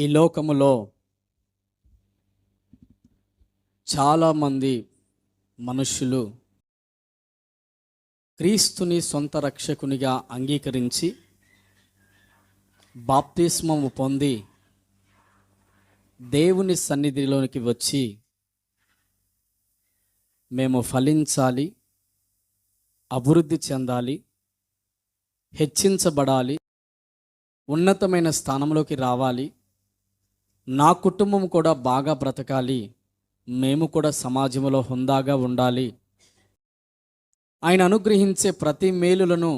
ఈ లోకములో చాలామంది మనుషులు క్రీస్తుని సొంత రక్షకునిగా అంగీకరించి బాప్తిస్మము పొంది దేవుని సన్నిధిలోనికి వచ్చి మేము ఫలించాలి, అభివృద్ధి చెందాలి, హెచ్చించబడాలి, ఉన్నతమైన స్థానంలోకి రావాలి, నా కుటుంబం కూడా బాగా బ్రతకాలి, మేము కూడా సమాజంలో హుందాగా ఉండాలి, ఆయన అనుగ్రహించే ప్రతి మేలులను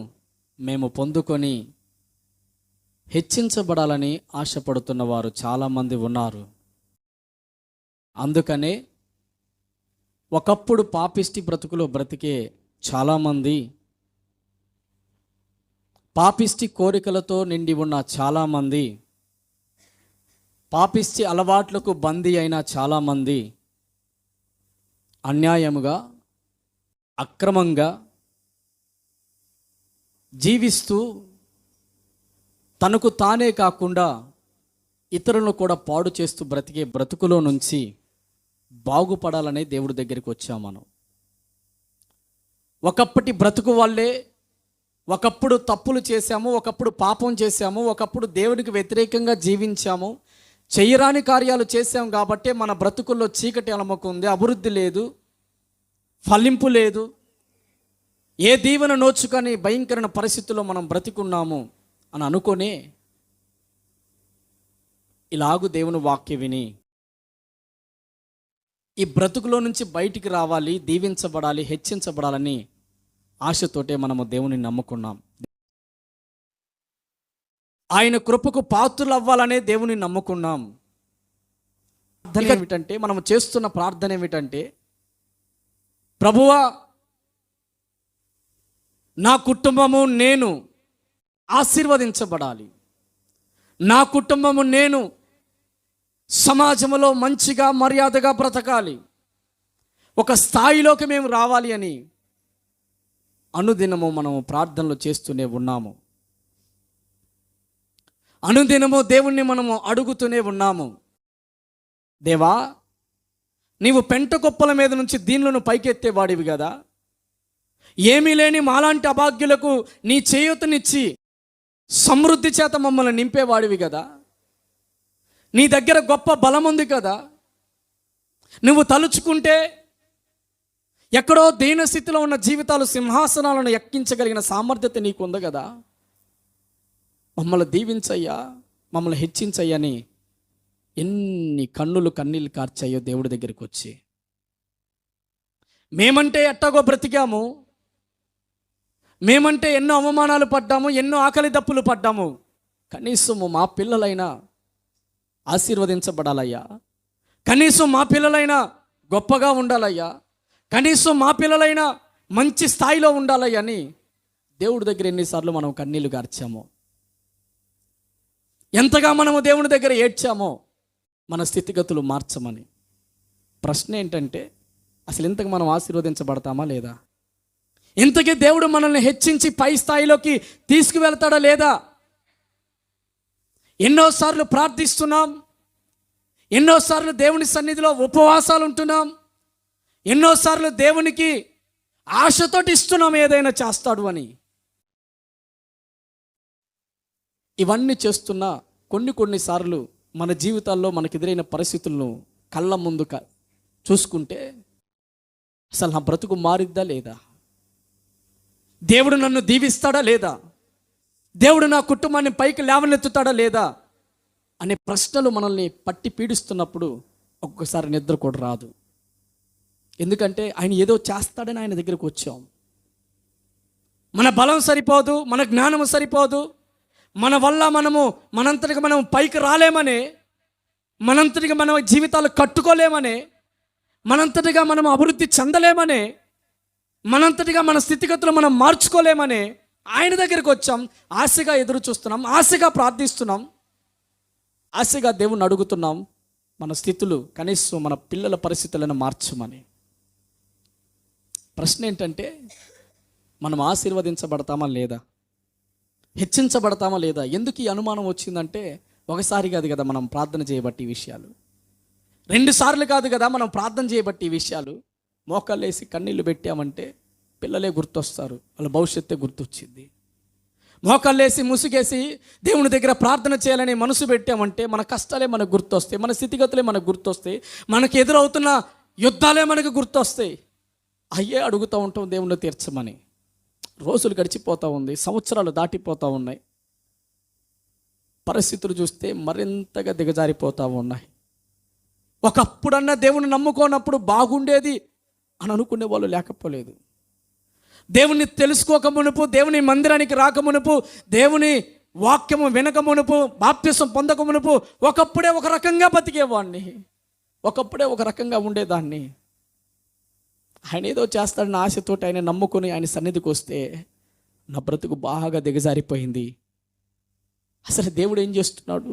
మేము పొందుకొని హెచ్చించబడాలని ఆశపడుతున్న వారు చాలామంది ఉన్నారు. అందుకనే ఒకప్పుడు పాపిష్టి బ్రతుకులో బ్రతికే చాలామంది, పాపిష్టి కోరికలతో నిండి ఉన్న చాలామంది, పాపిష్టి అలవాట్లకు బందీ అయిన చాలామంది అన్యాయముగా, అక్రమంగా జీవిస్తూ తనకు తానే కాకుండా ఇతరులను కూడా పాడు చేస్తూ బ్రతికే బ్రతుకులో నుంచి బాగుపడాలనే దేవుడి దగ్గరికి వచ్చాము మనం. ఒకప్పటి బ్రతుకు వాళ్ళే ఒకప్పుడు తప్పులు చేశాము, ఒకప్పుడు పాపం చేశాము, ఒకప్పుడు దేవునికి వ్యతిరేకంగా జీవించాము, చెయ్యరాని కార్యాలు చేశాం కాబట్టి మన బ్రతుకుల్లో చీకటి అలముకుంది, అభివృద్ధి లేదు, ఫలింపు లేదు, ఏ దీవెన నోచుకొని భయంకరమైన పరిస్థితుల్లో మనం బ్రతికున్నాము అని అనుకునే ఇలాగు దేవుని వాక్య విని ఈ బ్రతుకులో నుంచి బయటికి రావాలి, దీవించబడాలి, హెచ్చించబడాలని ఆశతోటే మనము దేవుని నమ్ముకున్నాం. ఆయన కృపకు పాత్రులు అవ్వాలనే దేవుని నమ్ముకున్నాం. ప్రార్థన ఏమిటంటే, మనం చేస్తున్న ప్రార్థన ఏమిటంటే, ప్రభువా నా కుటుంబము నేను ఆశీర్వదించబడాలి, నా కుటుంబము నేను సమాజంలో మంచిగా మర్యాదగా బ్రతకాలి, ఒక స్థాయిలోకి మేము రావాలి అని అనుదినము మనము ప్రార్థనలు చేస్తూనే ఉన్నాము. అనుదినము దేవుణ్ణి మనము అడుగుతూనే ఉన్నాము. దేవా, నీవు పెంట కుప్పల మీద నుంచి దీనులను పైకెత్తేవాడివి కదా, ఏమీ లేని మాలాంటి అభాగ్యులకు నీ చేయూతనిచ్చి సమృద్ధి చేత మమ్మల్ని నింపేవాడివి కదా, నీ దగ్గర గొప్ప బలం ఉంది కదా, నువ్వు తలుచుకుంటే ఎక్కడో దీనస్థితిలో ఉన్న జీవితాలు సింహాసనాలను ఎక్కించగలిగిన సామర్థ్యత నీకు ఉంది కదా, మమ్మల్ని దీవించయ్యా, మమ్మల్ని హెచ్చించయ్యని ఎన్ని కన్నీళ్ళు కార్చాయో దేవుడి దగ్గరికి వచ్చి. మేమంటే ఎట్టాగో బ్రతికాము, మేమంటే ఎన్నో అవమానాలు పడ్డాము, ఎన్నో ఆకలి దప్పులు పడ్డాము, కనీసము మా పిల్లలైనా ఆశీర్వదించబడాలయ్యా, కనీసం మా పిల్లలైనా గొప్పగా ఉండాలయ్యా, కనీసం మా పిల్లలైనా మంచి స్థాయిలో ఉండాలయ్యా అని దేవుడి దగ్గర ఎన్నిసార్లు మనం కన్నీళ్లు గార్చామో, ఎంతగా మనము దేవుని దగ్గర ఏడ్చామో మన స్థితిగతులు మార్చమని. ప్రశ్న ఏంటంటే, అసలు ఇంతకు మనం ఆశీర్వదించబడతామా లేదా? ఇంతకీ దేవుడు మనల్ని హెచ్చించి పై స్థాయిలోకి తీసుకువెళ్తాడా లేదా? ఎన్నోసార్లు ప్రార్థిస్తున్నాం, ఎన్నోసార్లు దేవుని సన్నిధిలో ఉపవాసాలు ఉంటున్నాం, ఎన్నోసార్లు దేవునికి ఆశతోటి ఇస్తున్నాం ఏదైనా చేస్తాడు అని. ఇవన్నీ చేస్తున్నా కొన్నిసార్లు మన జీవితాల్లో మనకు ఎదురైన పరిస్థితులను కళ్ళ ముందు చూసుకుంటే అసలు నా బ్రతుకు మారిద్దా లేదా, దేవుడు నన్ను దీవిస్తాడా లేదా, దేవుడు నా కుటుంబాన్ని పైకి లేవనెత్తుతాడా లేదా అనే ప్రశ్నలు మనల్ని పట్టి పీడిస్తున్నప్పుడు ఒక్కొక్కసారి నిద్ర కూడా రాదు. ఎందుకంటే ఆయన ఏదో చేస్తాడని ఆయన దగ్గరకు వచ్చాం. మన బలం సరిపోదు, మన జ్ఞానము సరిపోదు, మన వల్ల మనంతటిగా మనం పైకి రాలేమనే, మనంతటిగా మన జీవితాలు కట్టుకోలేమనే, మనంతటిగా మనం అభివృద్ధి చెందలేమనే, మనంతటిగా మన స్థితిగతులు మనం మార్చుకోలేమనే ఆయన దగ్గరికి వచ్చాం. ఆశగా ఎదురు చూస్తున్నాం, ఆశగా ప్రార్థిస్తున్నాం, ఆశగా దేవుణ్ణి అడుగుతున్నాం మన స్థితులు కనీసం మన పిల్లల పరిస్థితులను మార్చమని. ప్రశ్న ఏంటంటే, మనం ఆశీర్వదించబడతామా లేదా, హెచ్చించబడతామా లేదా? ఎందుకు ఈ అనుమానం వచ్చిందంటే, ఒకసారి కాదు కదా మనం ప్రార్థన చేయబట్టి ఈ విషయాలు, 2 సార్లు కాదు కదా మనం ప్రార్థన చేయబట్టి ఈ విషయాలు. మోకాళ్ళేసి కన్నీళ్లు పెట్టామంటే పిల్లలే గుర్తొస్తారు, వాళ్ళ భవిష్యత్తే గుర్తొచ్చింది. మోకాళ్ళేసి ముసుగేసి దేవుని దగ్గర ప్రార్థన చేయాలని మనసు పెట్టామంటే మన కష్టాలే మనకు గుర్తొస్తాయి, మన స్థితిగతులే మనకు గుర్తొస్తాయి, మనకు ఎదురవుతున్న యుద్ధాలే మనకు గుర్తొస్తాయి. అయ్యే అడుగుతూ ఉంటాం దేవుణ్ణి తీర్చమని. రోజులు గడిచిపోతూ ఉంది, సంవత్సరాలు దాటిపోతూ ఉన్నాయి, పరిస్థితులు చూస్తే మరింతగా దిగజారిపోతూ ఉన్నాయి. ఒకప్పుడన్నా దేవుని నమ్ముకోనప్పుడు బాగుండేది అని అనుకునే వాళ్ళు లేకపోలేదు. దేవుని తెలుసుకోక మునుపు, దేవుని మందిరానికి రాక మునుపు, దేవుని వాక్యము వినక మునుపు, బాప్తిసం పొందక మునుపు ఒకప్పుడే ఒక రకంగా బతికేవాడిని, ఒకప్పుడే ఒక రకంగా ఉండేదాన్ని. ఆయన ఏదో చేస్తాడన్న ఆశతోటి ఆయన నమ్ముకొని ఆయన సన్నిధికి వస్తే నా బ్రతుకు బాగా దిగజారిపోయింది. అసలు దేవుడు ఏం చేస్తున్నాడు?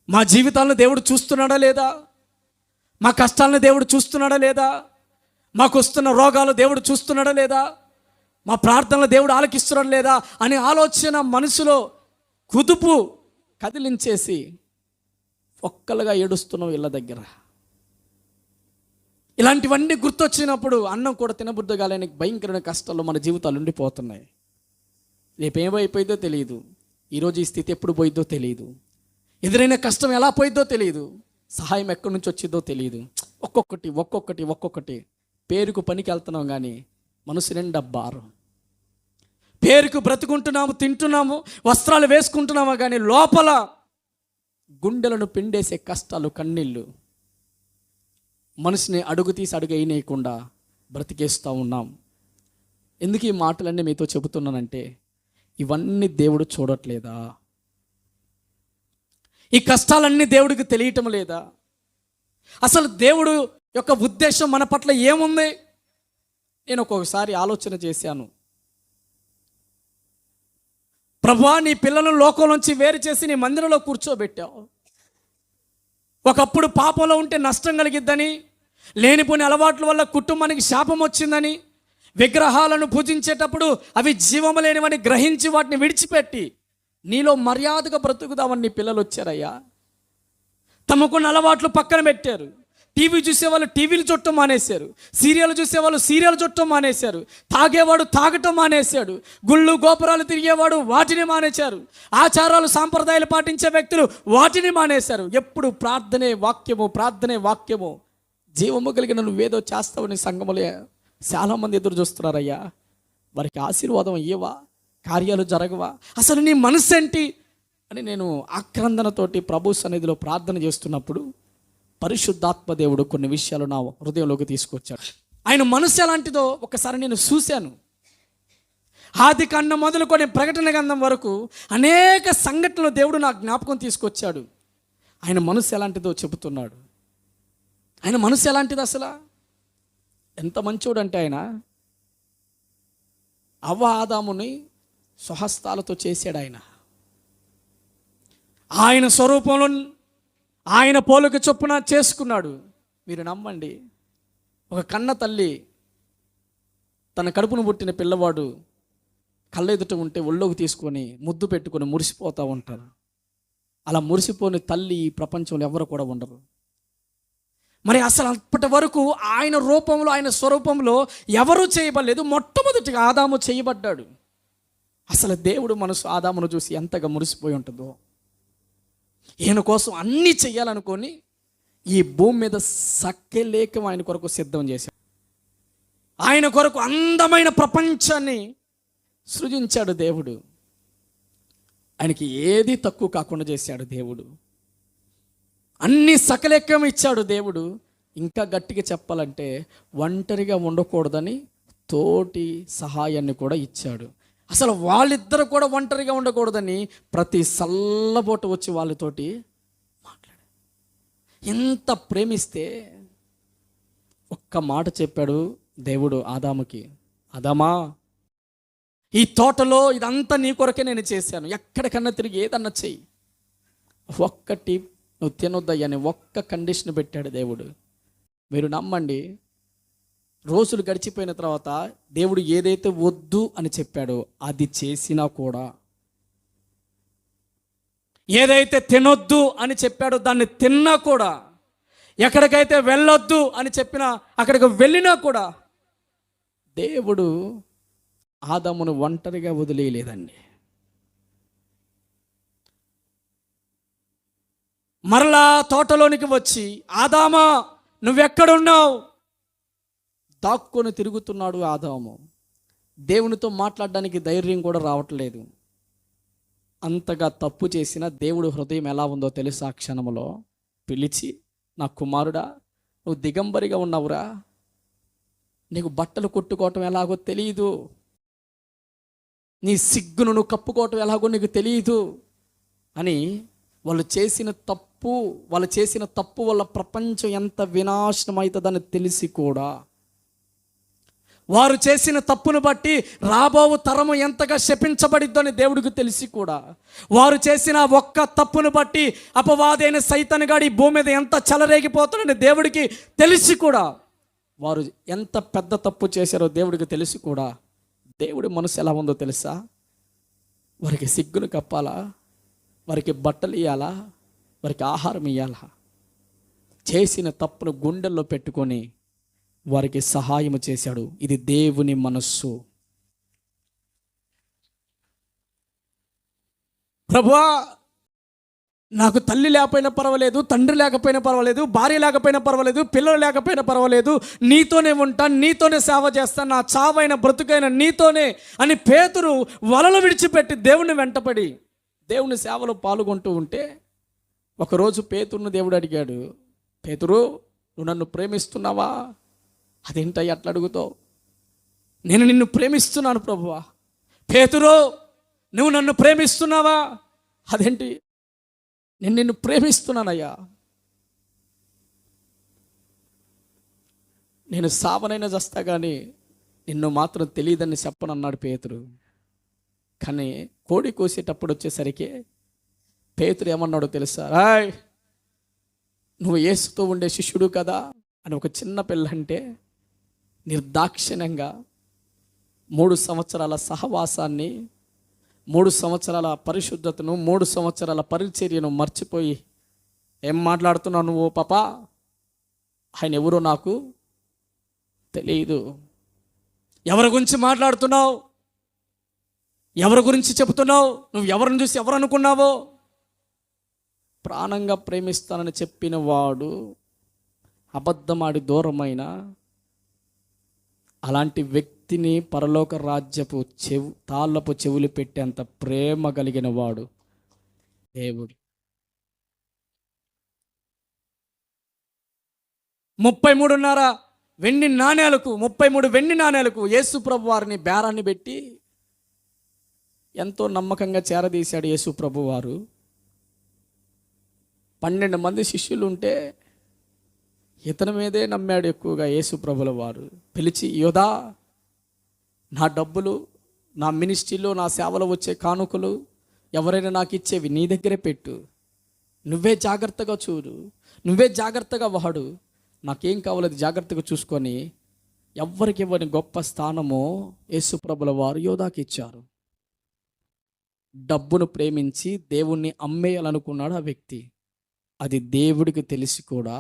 మా జీవితాలను దేవుడు చూస్తున్నాడా లేదా? మా కష్టాలను దేవుడు చూస్తున్నాడా లేదా? మాకు వస్తున్న రోగాలు దేవుడు చూస్తున్నాడా లేదా? మా ప్రార్థనలు దేవుడు ఆలకిస్తున్నాడా లేదా అనే ఆలోచన మనసులో కుదుపు కదిలించేసి ఒక్కలుగా ఏడుస్తున్నాం ఇళ్ళ దగ్గర. ఇలాంటివన్నీ గుర్తొచ్చినప్పుడు అన్నం కూడా తినబుద్ధగాలని భయంకరమైన కష్టాల్లో మన జీవితాలు ఉండిపోతున్నాయి. రేపు ఏమైపోయిందో తెలియదు, ఈరోజు ఈ స్థితి ఎప్పుడు పోయిద్దో తెలియదు, ఎదురైన కష్టం ఎలా పోయిద్దో తెలియదు, సహాయం ఎక్కడి నుంచి వచ్చిందో తెలియదు. ఒక్కొక్కటి పేరుకు పనికి వెళ్తున్నాం కానీ మనసు నిండా భారం. పేరుకు బ్రతుకుంటున్నాము, తింటున్నాము, వస్త్రాలు వేసుకుంటున్నాము కానీ లోపల గుండెలను పిండేసే కష్టాలు, కన్నీళ్ళు మనసుని అడుగు తీసి అడుగు వేయనీయకుండా బ్రతికేస్తూ ఉన్నాం. ఎందుకు ఈ మాటలన్నీ మీతో చెబుతున్నానంటే ఇవన్నీ దేవుడు చూడట్లేదా? ఈ కష్టాలన్నీ దేవుడికి తెలియటం లేదా? అసలు దేవుడు యొక్క ఉద్దేశం మన పట్ల ఏముంది? నేను ఒక్కొక్కసారి ఆలోచన చేశాను. ప్రభువా, నీ పిల్లలను లోకం నుంచి వేరు చేసి నీ మందిరంలో కూర్చోబెట్టావు. ఒకప్పుడు పాపంలో ఉంటే నష్టం కలిగిద్దని, లేనిపోని అలవాట్ల వల్ల కుటుంబానికి శాపం వచ్చిందని, విగ్రహాలను పూజించేటప్పుడు అవి జీవము లేనివని గ్రహించి వాటిని విడిచిపెట్టి నీలో మర్యాదగా బ్రతుకుదామని నీ పిల్లలు వచ్చారయ్యా. తమకున్న అలవాట్లు పక్కన పెట్టారు. టీవీ చూసేవాళ్ళు టీవీలు చుట్టం మానేశారు, సీరియల్ చూసేవాళ్ళు సీరియల్ చుట్టం మానేశారు, తాగేవాడు తాగటం మానేశాడు, గుళ్ళు గోపురాలు తిరిగేవాడు వాటిని మానేశారు, ఆచారాలు సాంప్రదాయాలు పాటించే వ్యక్తులు వాటిని మానేశారు. ఎప్పుడు ప్రార్థనే వాక్యము. జీవము కలిగిన నువ్వేదో చేస్తావని సంఘములే చాలామంది ఎదురు చూస్తున్నారయ్యా. వారికి ఆశీర్వాదం అయ్యేవా? కార్యాలు జరగవా? అసలు నీ మనసు ఏంటి అని నేను ఆక్రందనతోటి ప్రభు సన్నిధిలో ప్రార్థన చేస్తున్నప్పుడు పరిశుద్ధాత్మ దేవుడు కొన్ని విషయాలు నా హృదయంలోకి తీసుకొచ్చాడు. ఆయన మనసు ఎలాంటిదో ఒకసారి నేను చూశాను. ఆది కాండం మొదలుకొని ప్రకటన గ్రంథం వరకు అనేక సంఘటనలు దేవుడు నా జ్ఞాపకం తీసుకొచ్చాడు. ఆయన మనసు ఎలాంటిదో చెబుతున్నాడు. ఆయన మనసు ఎలాంటిది? అసలు ఎంత మంచోడు అంటే ఆయన అవ్వ ఆదాముని స్వహస్తాలతో చేశాడు. ఆయన స్వరూపంలో ఆయన పోలిక చొప్పున చేసుకున్నాడు. మీరు నమ్మండి, ఒక కన్న తల్లి తన కడుపును పుట్టిన పిల్లవాడు కళ్ళెదుట ఉంటే ఒళ్ళోకి తీసుకొని ముద్దు పెట్టుకొని మురిసిపోతూ ఉంటారు. అలా మురిసిపోని తల్లి ఈ ప్రపంచంలో ఎవరు కూడా ఉండరు. మరి అసలు అప్పటి వరకు ఆయన రూపంలో, ఆయన స్వరూపంలో ఎవరూ చేయబడలేదు. మొట్టమొదటిగా ఆదాము చేయబడ్డాడు. అసలు దేవుడు మనసు ఆదామును చూసి ఎంతగా మురిసిపోయి ఉంటుందో. ఈయన కోసం అన్నీ చెయ్యాలనుకొని ఈ భూమి మీద సఖ్యలేఖం ఆయన కొరకు సిద్ధం చేశాడు. ఆయన కొరకు అందమైన ప్రపంచాన్ని సృజించాడు దేవుడు. ఆయనకి ఏది తక్కువ కాకుండా చేశాడు దేవుడు. అన్ని సకలెక్కం ఇచ్చాడు దేవుడు. ఇంకా గట్టిగా చెప్పాలంటే ఒంటరిగా ఉండకూడదని తోటి సహాయాన్ని కూడా ఇచ్చాడు. అసలు వాళ్ళిద్దరు కూడా ఒంటరిగా ఉండకూడదని ప్రతి సల్లబోట వచ్చి వాళ్ళతోటి మాట్లాడాడు. ఎంత ప్రేమిస్తే ఒక్క మాట చెప్పాడు దేవుడు ఆదాముకి, ఆదామా, ఈ తోటలో ఇదంతా నీ కొరకే నేను చేశాను, ఎక్కడికన్నా తిరిగి ఏదన్నా చెయ్యి, ఒక్కటి నువ్వు తినొద్దయ్యని ఒక్క కండిషన్ పెట్టాడు దేవుడు. మీరు నమ్మండి, రోజులు గడిచిపోయిన తర్వాత దేవుడు ఏదైతే వద్దు అని చెప్పాడో అది చేసినా కూడా ఏదైతే తినొద్దు అని చెప్పాడో దాన్ని తిన్నా కూడా, ఎక్కడికైతే వెళ్ళొద్దు అని చెప్పినా అక్కడికి వెళ్ళినా కూడా దేవుడు ఆదామును ఒంటరిగా వదిలేయలేదండి. మరలా తోటలోనికి వచ్చి, ఆదామా నువ్వెక్కడున్నావు? దాక్కుని తిరుగుతున్నాడు ఆదాము. దేవునితో మాట్లాడడానికి ధైర్యం కూడా రావట్లేదు. అంతగా తప్పు చేసిన దేవుడు హృదయం ఎలా ఉందో తెలుసా? క్షణములో పిలిచి, నా కుమారుడా, నువ్వు దిగంబరిగా ఉన్నావురా, నీకు బట్టలు కొట్టుకోవటం ఎలాగో తెలియదు, నీ సిగ్గును నువ్వు కప్పుకోవటం ఎలాగో నీకు తెలియదు అని వాళ్ళు చేసిన తప్పు వల్ల ప్రపంచం ఎంత వినాశనం అవుతుందని తెలిసి కూడా, వారు చేసిన తప్పును బట్టి రాబో తరము ఎంతగా శపించబడిద్దని దేవుడికి తెలిసి కూడా, వారు చేసిన ఒక్క తప్పును బట్టి అపవాదైన సైతానుగాడి భూమి మీద ఎంత చెలరేగిపోతాడని దేవుడికి తెలిసి కూడా, వారు ఎంత పెద్ద తప్పు చేశారో దేవుడికి తెలిసి కూడా, దేవుడి మనసు ఎలా ఉందో తెలుసా? వారికి సిగ్గును కప్పాలా, వారికి బట్టలు ఇవ్వాలా, వారికి ఆహారం ఇవ్వాలా? చేసిన తప్పును గుండెల్లో పెట్టుకొని వారికి సహాయం చేశాడు. ఇది దేవుని మనస్సు. ప్రభువా, నాకు తల్లి లేకపోయినా పర్వాలేదు, తండ్రి లేకపోయినా పర్వాలేదు, భార్య లేకపోయినా పర్వాలేదు, పిల్లలు లేకపోయినా పర్వాలేదు, నీతోనే ఉంటాను, నీతోనే సేవ చేస్తాను, నా చావైన బ్రతుకైన నీతోనే అని పేతురు వలలు విడిచిపెట్టి దేవుని వెంటపడి దేవుని సేవలో పాల్గొంటూ ఉంటే, ఒకరోజు పేతురును దేవుడు అడిగాడు, పేతురు, నువ్వు నన్ను ప్రేమిస్తున్నావా? అదేంటయ్య అట్లా అడుగుతావు? నేను నిన్ను ప్రేమిస్తున్నాను ప్రభువా. పేతురు, నువ్వు నన్ను ప్రేమిస్తున్నావా? అదేంటి? నేను నిన్ను ప్రేమిస్తున్నానయ్యా, నేను సావనైనా చస్తా కానీ నిన్ను మాత్రం తెలియదని చెప్పనన్నాడు పేతురు. కానీ కోడి కోసేటప్పుడు వచ్చేసరికి పేతురు ఏమన్నాడో తెలుసా? రాయ్, నువ్వు యేసుతో ఉండే శిష్యుడు కదా అని ఒక చిన్న పిల్లంటే నిర్దాక్షిణ్యంగా 3 సంవత్సరాల సహవాసాన్ని, 3 సంవత్సరాల పరిశుద్ధతను, 3 సంవత్సరాల పరిచర్యను మర్చిపోయి, ఏం మాట్లాడుతున్నావు నువ్వు పాపా? ఆయన ఎవరో నాకు తెలియదు. ఎవరి గురించి మాట్లాడుతున్నావు? ఎవరి గురించి చెబుతున్నావు? నువ్వు ఎవరిని చూసి ఎవరు అనుకున్నావో? ప్రాణంగా ప్రేమిస్తానని చెప్పిన వాడు అబద్ధమాడి దూరమైన అలాంటి వ్యక్తిని పరలోక రాజ్యపు తాళ్ళపు చెవులు పెట్టేంత ప్రేమ కలిగిన వాడు దేవుడు. 33.5 వెండి నాణేలకు, 33 వెండి నాణేలకు యేసు ప్రభు వారిని బేరాన్ని పెట్టి ఎంతో నమ్మకంగా చేరదీశాడు యేసు ప్రభు వారు. 12 మంది శిష్యులు ఉంటే ఇతని మీదే నమ్మాడు ఎక్కువగా యేసు ప్రభుల వారు. పిలిచి, యోధా, నా డబ్బులు, నా మినిస్ట్రీలో, నా సేవలో వచ్చే కానుకలు ఎవరైనా నాకు ఇచ్చేవి నీ దగ్గరే పెట్టు, నువ్వే జాగ్రత్తగా చూడు, నువ్వే జాగ్రత్తగా వాడు, నాకేం కావాలో అది జాగ్రత్తగా చూసుకొని ఎవ్వరికి ఇవ్వని గొప్ప స్థానము యేసు ప్రభుల వారు యోధాకి ఇచ్చారు. డబ్బును ప్రేమించి దేవుణ్ణి అమ్మేయాలనుకున్నాడు ఆ వ్యక్తి. అది దేవుడికి తెలిసి కూడా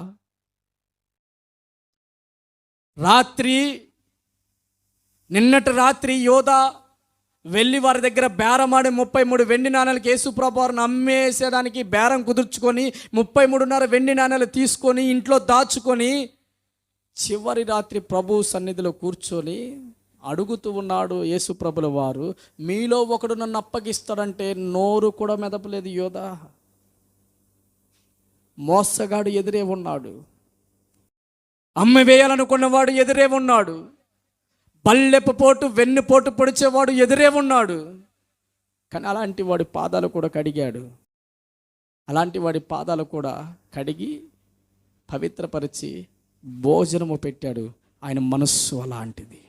నిన్నటి రాత్రి యోధా వెళ్ళి వారి దగ్గర బేరమాడి 33 వెండి నాణాలకు యేసుప్రభు వారిని అమ్మేసేయడానికి బేరం కుదుర్చుకొని 33.5 వెండి నాణాలు తీసుకొని ఇంట్లో దాచుకొని చివరి రాత్రి ప్రభు సన్నిధిలో కూర్చొని అడుగుతూ ఉన్నాడు యేసుప్రభుల వారు, మీలో ఒకడు నన్ను అప్పగిస్తాడంటే నోరు కూడా మెదపలేదు యోధా. మోసగాడు ఎదురే ఉన్నాడు, అమ్మి వేయాలనుకున్నవాడు ఎదురే ఉన్నాడు, బల్లెపు పోటు వెన్నుపోటు పొడిచేవాడు ఎదురే ఉన్నాడు. కానీ అలాంటి వాడి పాదాలు కూడా కడిగాడు. అలాంటి వాడి పాదాలు కూడా కడిగి పవిత్రపరిచి భోజనము పెట్టాడు. ఆయన మనస్సు అలాంటిది.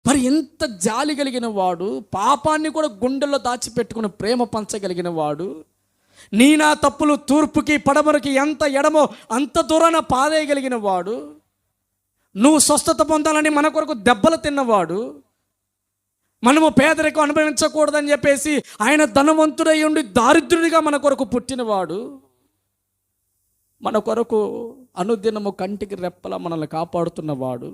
మరి ఎంత జాలి కలిగిన వాడు, పాపాన్ని కూడా గుండెల్లో దాచిపెట్టుకుని ప్రేమ పంచగలిగిన వాడు, నీ నా తప్పులు తూర్పుకి పడమరకి ఎంత ఎడమో అంత దూరాన పాదేయగలిగిన వాడు, నువ్వు స్వస్థత పొందాలని మన కొరకు దెబ్బలు తిన్నవాడు, మనము పేదరికం అనుభవించకూడదని చెప్పేసి ఆయన ధనవంతుడై ఉండి దారిద్రుడిగా మన కొరకు పుట్టినవాడు, మన కొరకు అనుదినము కంటికి రెప్పలా మనల్ని కాపాడుతున్నవాడు,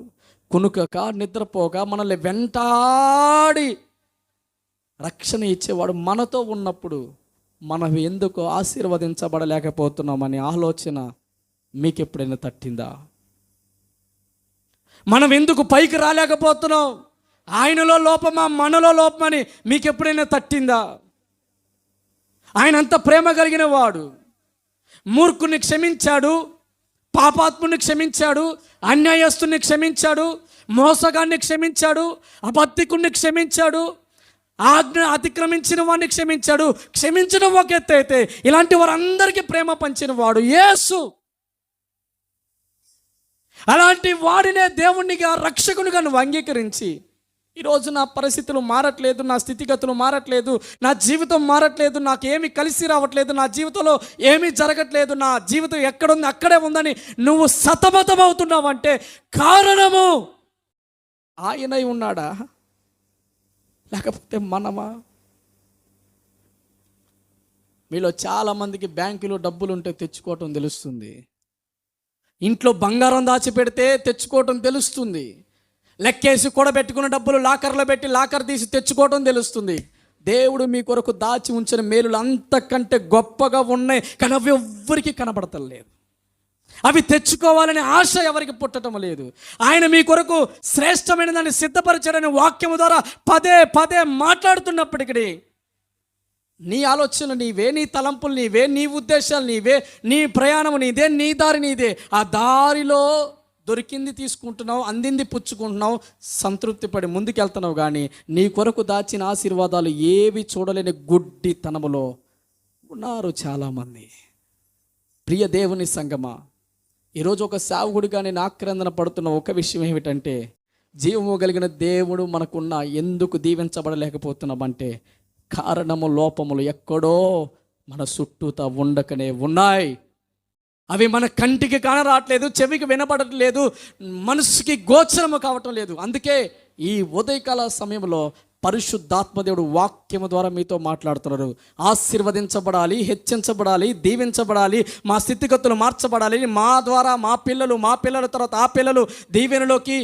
కునుకక నిద్రపోక మనల్ని వెంటాడి రక్షణ ఇచ్చేవాడు మనతో ఉన్నప్పుడు మనం ఎందుకు ఆశీర్వదించబడలేకపోతున్నామనే ఆలోచన మీకు ఎప్పుడైనా తట్టిందా? మనం ఎందుకు పైకి రాలేకపోతున్నాం? ఆయనలో లోపమా మనలో లోపమని మీకు ఎప్పుడైనా తట్టిందా? ఆయన అంత ప్రేమ కలిగిన వాడు. మూర్ఖుని క్షమించాడు, పాపాత్ముని క్షమించాడు, అన్యాయస్తుని క్షమించాడు, మోసగాన్ని క్షమించాడు, అబద్ధికుణ్ణి క్షమించాడు, ఆజ్ఞ అతిక్రమించిన వాడిని క్షమించాడు. క్షమించడం ఒక ఎత్తు అయితే ఇలాంటి వారందరికీ ప్రేమ పంచిన వాడు యేసు. అలాంటి వాడినే దేవునిగా రక్షకునిగా నువ్వు అంగీకరించి, ఈరోజు నా పరిస్థితులు మారట్లేదు, నా స్థితిగతులు మారట్లేదు, నా జీవితం మారట్లేదు, నాకు ఏమీ కలిసి రావట్లేదు, నా జీవితంలో ఏమీ జరగట్లేదు, నా జీవితం ఎక్కడుంది అక్కడే ఉందని నువ్వు సతమతం అవుతున్నావంటే కారణము ఆయనై ఉన్నాడా, లేకపోతే మనమా? మీలో చాలామందికి బ్యాంకులో డబ్బులు ఉంటే తెచ్చుకోవటం తెలుస్తుంది, ఇంట్లో బంగారం దాచిపెడితే తెచ్చుకోవటం తెలుస్తుంది, లెక్కేసి కూడబెట్టుకున్న డబ్బులు లాకర్లో పెట్టి లాకర్ తీసి తెచ్చుకోవటం తెలుస్తుంది. దేవుడు మీ కొరకు దాచి ఉంచిన మేలులు అంతకంటే గొప్పగా ఉన్నాయి, కానీ అవి ఎవ్వరికి కనబడతలేదు. అవి తెచ్చుకోవాలనే ఆశ ఎవరికి పుట్టడం లేదు. ఆయన మీ కొరకు శ్రేష్టమైన దాన్ని సిద్ధపరచాడని వాక్యము ద్వారా పదే పదే మాట్లాడుతున్నప్పటికీ నీ ఆలోచనలు నీవే, నీ తలంపులు నీవే, నీ ఉద్దేశాలు నీవే, నీ ప్రయాణం నీదే, నీ దారి నీదే. ఆ దారిలో దొరికింది తీసుకుంటున్నావు, అందింది పుచ్చుకుంటున్నావు, సంతృప్తి పడి ముందుకెళ్తున్నావు. కానీ నీ కొరకు దాచిన ఆశీర్వాదాలు ఏవి చూడలేని గుడ్డి తనములో ఉన్నారు చాలామంది. ప్రియ దేవుని సంగమా, ఈరోజు ఒక సేవకుడిగా నేను ఆక్రందన పడుతున్న ఒక విషయం ఏమిటంటే, జీవము కలిగిన దేవుడు మనకున్న ఎందుకు దీవించబడలేకపోతున్నామంటే కారణము లోపములు ఎక్కడో మన చుట్టూతా ఉండకనే ఉన్నాయి. అవి మన కంటికి కానరావట్లేదు, చెవికి వినపడట్లేదు, మనసుకి గోచరము కావటం లేదు. అందుకే ఈ ఉదయకాల సమయంలో పరిశుద్ధాత్మదేవుడు వాక్యము ద్వారా మీతో మాట్లాడుతున్నారు. ఆశీర్వదించబడాలి, హెచ్చించబడాలి, దీవించబడాలి, మా స్థితిగతులు మార్చబడాలి, మా ద్వారా మా పిల్లల తర్వాత ఆ పిల్లలు దీవెనలోకి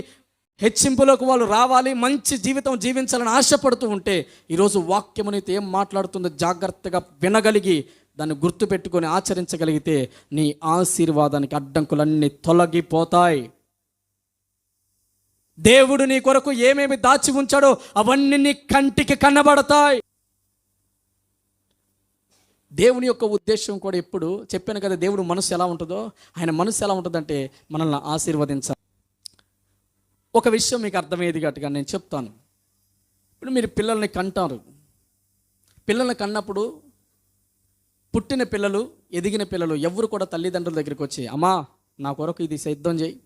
హెచ్చింపులోకి వాళ్ళు రావాలి, మంచి జీవితం జీవించాలని ఆశపడుతూ ఉంటే ఈరోజు వాక్యము నీతో ఏం మాట్లాడుతుందో జాగ్రత్తగా వినగలిగి దాన్ని గుర్తుపెట్టుకొని ఆచరించగలిగితే నీ ఆశీర్వాదానికి అడ్డంకులన్నీ తొలగిపోతాయి. దేవుడు నీ కొరకు ఏమేమి దాచి ఉంచాడో అవన్నీ నీ కంటికి కనబడతాయి. దేవుని యొక్క ఉద్దేశం కూడా ఎప్పుడు చెప్పాను కదా, దేవుడు మనసు ఎలా ఉంటుందో, ఆయన మనసు ఎలా ఉంటుందంటే మనల్ని ఆశీర్వదించాలి. ఒక విషయం మీకు అర్థమయ్యేది గట్టిగా నేను చెప్తాను. ఇప్పుడు మీరు పిల్లల్ని కంటారు, పిల్లల్ని కన్నప్పుడు పుట్టిన పిల్లలు, ఎదిగిన పిల్లలు ఎవరు కూడా తల్లిదండ్రుల దగ్గరికి వచ్చి, అమ్మా నా కొరకు ఇది సిద్ధం చేయి,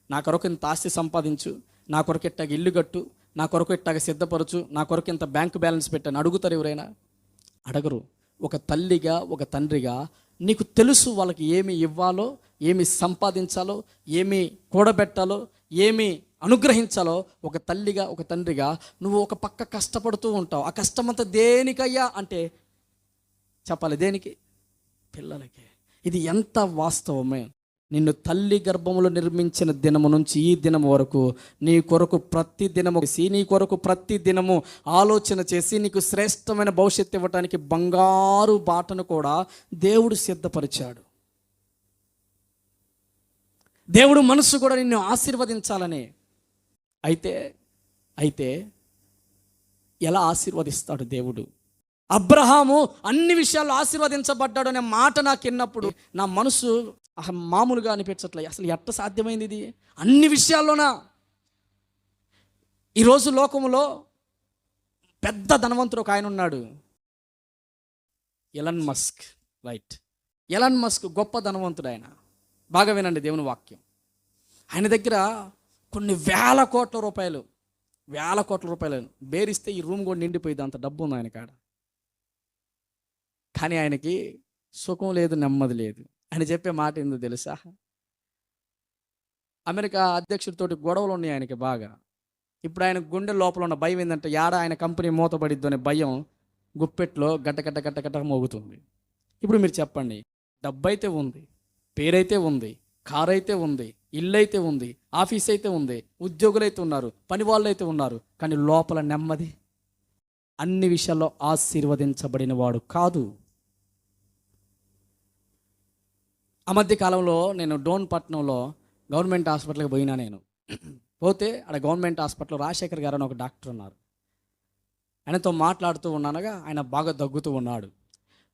నా కొరకు ఇంత ఆస్తి సంపాదించు, నా కొరకు ఇట్టాగ ఇల్లు కట్టు, నా కొరకు ఇట్టాగ సిద్ధపరచు, నా కొరకు ఇంత బ్యాంక్ బ్యాలెన్స్ పెట్టాను అడుగుతారు ఎవరైనా? అడగరు. ఒక తల్లిగా ఒక తండ్రిగా నీకు తెలుసు వాళ్ళకి ఏమి ఇవ్వాలో, ఏమి సంపాదించాలో, ఏమి కూడబెట్టాలో, ఏమి అనుగ్రహించాలో. ఒక తల్లిగా ఒక తండ్రిగా నువ్వు ఒక పక్క కష్టపడుతూ ఉంటావు. ఆ కష్టమంతా దేనికయ్యా అంటే చెప్పాలి, దేనికి? పిల్లలకి. ఇది ఎంత వాస్తవమే. నిన్ను తల్లి గర్భములో నిర్మించిన దినము నుంచి ఈ దినము వరకు నీ కొరకు ప్రతి దినము ఆలోచన చేసి నీకు శ్రేష్టమైన భవిష్యత్తు ఇవ్వటానికి బంగారు బాటను కూడా దేవుడు సిద్ధపరిచాడు. దేవుడు మనసు కూడా నిన్ను ఆశీర్వదించాలనే. అయితే ఎలా ఆశీర్వదిస్తాడు దేవుడు? అబ్రహాము అన్ని విషయాల్లో ఆశీర్వదించబడ్డాడు అనే మాట నాకు విన్నప్పుడు నా మనసు మామూలుగా అనిపించట్లేదు. అసలు ఎట్ట సాధ్యమైంది ఇది? అన్ని విషయాల్లోనా? ఈరోజు లోకంలో పెద్ద ధనవంతుడు ఒక ఆయన ఉన్నాడు, Elon Musk. Right, Elon Musk గొప్ప ధనవంతుడు. ఆయన బాగా వినండి దేవుని వాక్యం. ఆయన దగ్గర కొన్ని వేల కోట్ల రూపాయలు బేరిస్తే ఈ రూమ్ కూడా నిండిపోయింది, అంత డబ్బు ఉంది ఆయన కాడ. కానీ ఆయనకి సుఖం లేదు, నెమ్మది లేదు. ఆయన చెప్పే మాట ఏందో తెలుసా? అమెరికా అధ్యక్షుడితోటి గొడవలు ఉన్నాయి ఆయనకి బాగా. ఇప్పుడు ఆయన గుండె లోపల ఉన్న భయం ఏంటంటే ఆయన కంపెనీ మూతపడిద్దు అనే భయం గుప్పెట్లో గట్ట మోగుతుంది. ఇప్పుడు మీరు చెప్పండి, డబ్బు అయితే ఉంది, పేరైతే ఉంది, కారు అయితే ఉంది, ఇల్లు అయితే ఉంది, ఆఫీస్ అయితే ఉంది, ఉద్యోగులు అయితే ఉన్నారు, పని వాళ్ళు అయితే ఉన్నారు, కానీ లోపల నెమ్మది, అన్ని విషయాల్లో ఆశీర్వదించబడిన వాడు కాదు. ఆ మధ్య కాలంలో నేను డోన్పట్నంలో గవర్నమెంట్ హాస్పిటల్కి పోయినా. నేను పోతే అక్కడ గవర్నమెంట్ హాస్పిటల్లో రాజశేఖర్ గారు అని ఒక డాక్టర్ ఉన్నారు. ఆయనతో మాట్లాడుతూ ఉన్నానగా ఆయన బాగా దగ్గుతూ ఉన్నాడు.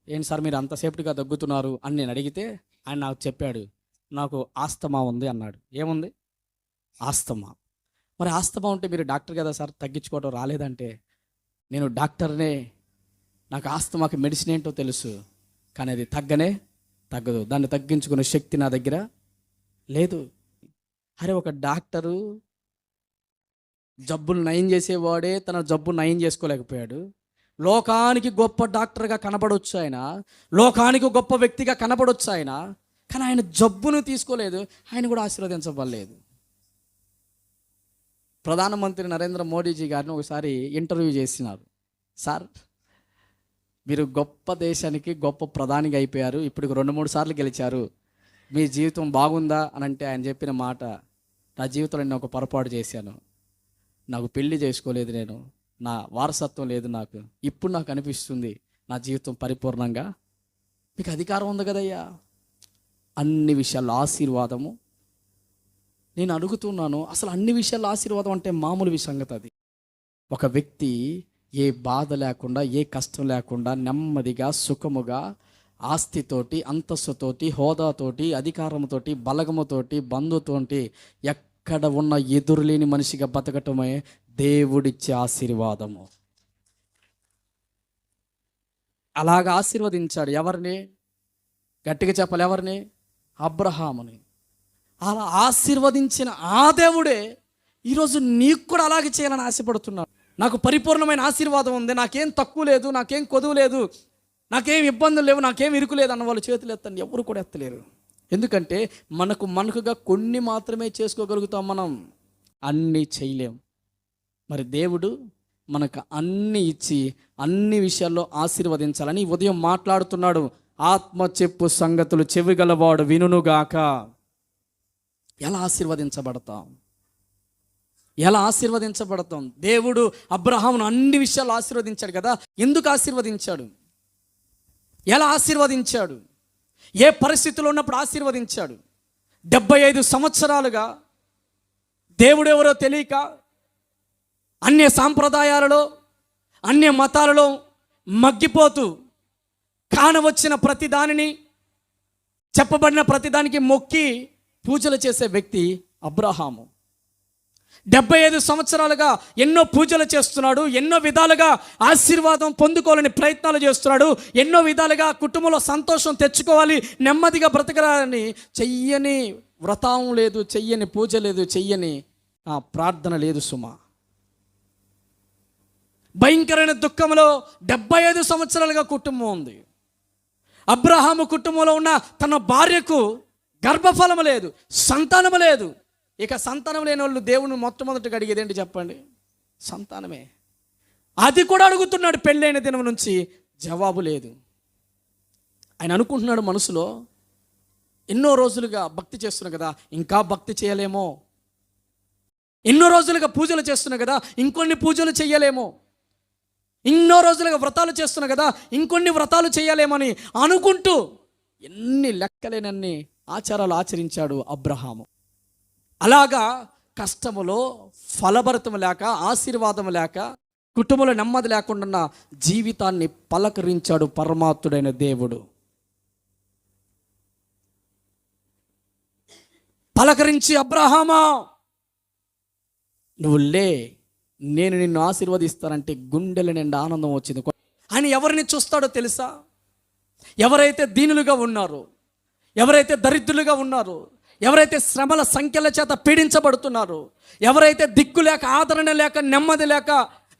ఏంటి సార్ మీరు అంతసేపుగా దగ్గుతున్నారు అని నేను అడిగితే ఆయన నాకు చెప్పాడు, నాకు ఆస్తమా ఉంది అన్నాడు. ఏముంది? ఆస్తమా. మరి ఆస్తమా ఉంటే మీరు డాక్టర్ కదా సార్, తగ్గించుకోవడం రాలేదంటే, నేను డాక్టర్నే, నాకు ఆస్తమాకి మెడిసిన్ ఏంటో తెలుసు, కానీ అది తగ్గదు, దాన్ని తగ్గించుకునే శక్తి నా దగ్గర లేదు. అరే, ఒక డాక్టరు జబ్బులు నయం చేసేవాడే తన జబ్బు నయం చేసుకోలేకపోయాడు. లోకానికి గొప్ప డాక్టర్గా కనబడవచ్చు ఆయన, లోకానికి గొప్ప వ్యక్తిగా కనబడవచ్చు ఆయన, కానీ ఆయన జబ్బును తీసుకోలేదు, ఆయన కూడా ఆశీర్వదించబడలేదు. ప్రధానమంత్రి నరేంద్ర మోడీజీ గారిని ఒకసారి ఇంటర్వ్యూ చేసినారు. సార్, మీరు గొప్ప దేశానికి గొప్ప ప్రధానిగా అయిపోయారు, ఇప్పుడు 2-3 సార్లు గెలిచారు, మీ జీవితం బాగుందా అని అంటే ఆయన చెప్పిన మాట, నా జీవితంలో నేను ఒక పొరపాటు చేశాను, నాకు పెళ్లి చేసుకోలేదు, నేను నా వారసత్వం లేదు నాకు, ఇప్పుడు నాకు అనిపిస్తుంది నా జీవితం పరిపూర్ణంగా. మీకు అధికారం ఉంది కదయ్యా, అన్ని విషయాల్లో ఆశీర్వాదము. నేను అడుగుతున్నాను, అసలు అన్ని విషయాల్లో ఆశీర్వాదం అంటే మామూలు సంగతి అది. ఒక వ్యక్తి ఏ బాధ లేకుండా, ఏ కష్టం లేకుండా, నెమ్మదిగా, సుఖముగా, ఆస్తితోటి, అంతస్తుతోటి, హోదాతోటి, అధికారంతోటి, బలగముతోటి, బంధుతోటి, ఎక్కడ ఉన్న ఎదురులేని మనిషిగా బతకటమే దేవుడిచ్చే ఆశీర్వాదము. అలాగా ఆశీర్వదించాడు. ఎవరిని? గట్టిగా చెప్పాలి, ఎవరిని? అబ్రహాముని. అలా ఆశీర్వదించిన ఆ దేవుడే ఈరోజు నీకు కూడా అలాగే చేయాలని ఆశపడుతున్నాడు. నాకు పరిపూర్ణమైన ఆశీర్వాదం ఉంది, నాకేం తక్కువ లేదు, నాకేం కొదువు లేదు, నాకేం ఇబ్బందులు లేవు, నాకేం ఇరుకు లేదు అన్న వాళ్ళు చేతులు ఎత్తండి. ఎవరు కూడా ఎత్తలేరు. ఎందుకంటే మనకుగా కొన్ని మాత్రమే చేసుకోగలుగుతాం, మనం అన్నీ చేయలేం. మరి దేవుడు మనకు అన్ని ఇచ్చి అన్ని విషయాల్లో ఆశీర్వదించాలని ఉదయం మాట్లాడుతున్నాడు. ఆత్మ చెప్పు సంగతులు చెవిగలవాడు వినుగాక. ఎలా ఆశీర్వదించబడతాం? ఎలా ఆశీర్వదించబడతాం? దేవుడు అబ్రహామును అన్ని విషయాలు ఆశీర్వదించాడు కదా. ఎందుకు ఆశీర్వదించాడు? ఎలా ఆశీర్వదించాడు? ఏ పరిస్థితిలో ఉన్నప్పుడు ఆశీర్వదించాడు? 75 సంవత్సరాలుగా దేవుడెవరో తెలియక, అన్య సాంప్రదాయాలలో, అన్య మతాలలో మగ్గిపోతూ, కానవచ్చిన ప్రతిదానిని, చెప్పబడిన ప్రతిదానికి మొక్కి పూజలు చేసే వ్యక్తి అబ్రహాము. 75 సంవత్సరాలుగా ఎన్నో పూజలు చేస్తున్నాడు, ఎన్నో విధాలుగా ఆశీర్వాదం పొందుకోవాలని ప్రయత్నాలు చేస్తున్నాడు, ఎన్నో విధాలుగా కుటుంబంలో సంతోషం తెచ్చుకోవాలి, నెమ్మదిగా బ్రతకరాలని. చెయ్యని వ్రతం లేదు, చెయ్యని పూజ లేదు, చెయ్యని ప్రార్థన లేదు సుమా. భయంకరమైన దుఃఖంలో 75 సంవత్సరాలుగా కుటుంబం ఉంది. అబ్రహాము కుటుంబంలో ఉన్న తన భార్యకు గర్భఫలము లేదు, సంతానము లేదు. ఇక సంతానం లేని వాళ్ళు దేవుని మొట్టమొదటిగా అడిగేది ఏంటి చెప్పండి? సంతానమే. అది కూడా అడుగుతున్నాడు. పెళ్ళైన దినం నుంచి జవాబు లేదు. ఆయన అనుకుంటున్నాడు మనసులో, ఎన్నో రోజులుగా భక్తి చేస్తున్నా కదా, ఇంకా భక్తి చేయలేమో, ఎన్నో రోజులుగా పూజలు చేస్తున్నా కదా, ఇంకొన్ని పూజలు చేయలేమో, ఎన్నో రోజులుగా వ్రతాలు చేస్తున్నా కదా, ఇంకొన్ని వ్రతాలు చేయలేమని అనుకుంటూ ఎన్ని లెక్కలేనన్ని ఆచారాలు ఆచరించాడు అబ్రహాము. అలాగా కష్టములో ఫలభరితం లేక, ఆశీర్వాదం లేక, కుటుంబంలో నెమ్మది లేకుండా జీవితాన్ని పలకరించాడు పరమాత్ముడైన దేవుడు. పలకరించి, అబ్రహామా నువ్వు లే, నేను నిన్ను ఆశీర్వదిస్తానంటే గుండెల నిండా ఆనందం వచ్చింది. ఆయన ఎవరిని చూస్తాడో తెలుసా? ఎవరైతే దీనులుగా ఉన్నారో, ఎవరైతే దరిద్రులుగా ఉన్నారో, ఎవరైతే శ్రమల సంఖ్యల చేత పీడించబడుతున్నారో, ఎవరైతే దిక్కు లేక, ఆదరణ లేక, నెమ్మది లేక,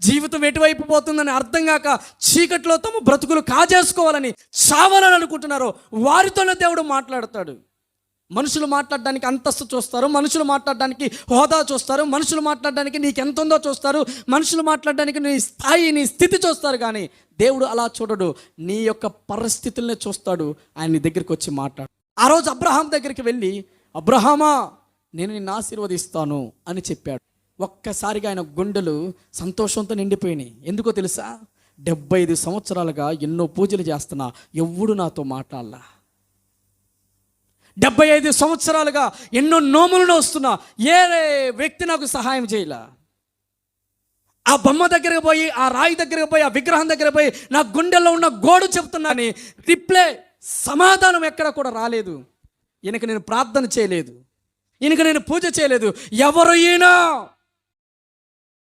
జీవితం ఎటువైపు పోతుందని అర్థం కాక చీకట్లో తమ బ్రతుకులు కాజేసుకోవాలని, చావాలని అనుకుంటున్నారో వారితోనే దేవుడు మాట్లాడతాడు. మనుషులు మాట్లాడడానికి అంతస్తు చూస్తారు, మనుషులు మాట్లాడడానికి హోదా చూస్తారు, మనుషులు మాట్లాడడానికి నీకు ఎంత ఉందో చూస్తారు, మనుషులు మాట్లాడడానికి నీ స్థాయి నీ స్థితి చూస్తారు. కానీ దేవుడు అలా చూడడు, నీ యొక్క పరిస్థితుల్ని చూస్తాడు. ఆయన నీ దగ్గరికి వచ్చి మాట్లాడు. ఆ రోజు అబ్రహాం దగ్గరికి వెళ్ళి, అబ్రహామా నేను నిన్ను ఆశీర్వదిస్తాను అని చెప్పాడు. ఒక్కసారిగా ఆయన గుండెలు సంతోషంతో నిండిపోయినాయి. ఎందుకో తెలుసా? 75 సంవత్సరాలుగా ఎన్నో పూజలు చేస్తున్నా, ఎవ్వడు నాతో మాట్లాడలా. 75 సంవత్సరాలుగా ఎన్నో నోములను వస్తున్నా, ఏ వ్యక్తి నాకు సహాయం చేయలా. ఆ బొమ్మ దగ్గరకు పోయి, ఆ రాయి దగ్గరకు పోయి, ఆ విగ్రహం దగ్గర పోయి నా గుండెల్లో ఉన్న గోడు చెప్తున్నాని రిప్లై సమాధానం ఎక్కడ కూడా రాలేదు. ఈయనకి నేను ప్రార్థన చేయలేదు, ఈయనకి నేను పూజ చేయలేదు. ఎవరు ఈయన?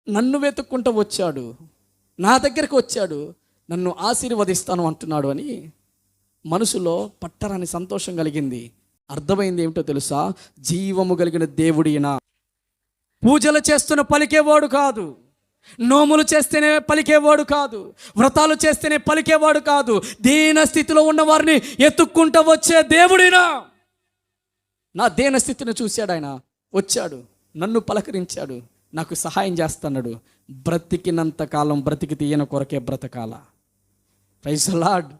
నన్ను వెతుక్కుంటూ వచ్చాడు, నా దగ్గరకు వచ్చాడు, నన్ను ఆశీర్వదిస్తాను అంటున్నాడు అని మనసులో పట్టరాని సంతోషం కలిగింది. అర్థమైంది ఏమిటో తెలుసా? జీవము కలిగిన దేవుడిన. పూజలు చేస్తున్న పలికేవాడు కాదు, నోములు చేస్తేనే పలికేవాడు కాదు, వ్రతాలు చేస్తేనే పలికేవాడు కాదు, దీన స్థితిలో ఉన్న వారిని ఎత్తుక్కుంటూ వచ్చే దేవుడినా. నా దీన స్థితిని చూశాడు ఆయన, వచ్చాడు, నన్ను పలకరించాడు, నాకు సహాయం చేస్తున్నాడు. బ్రతికినంత కాలం బ్రతికి ఈయన కొరకే బ్రతకాల. Praise the lord.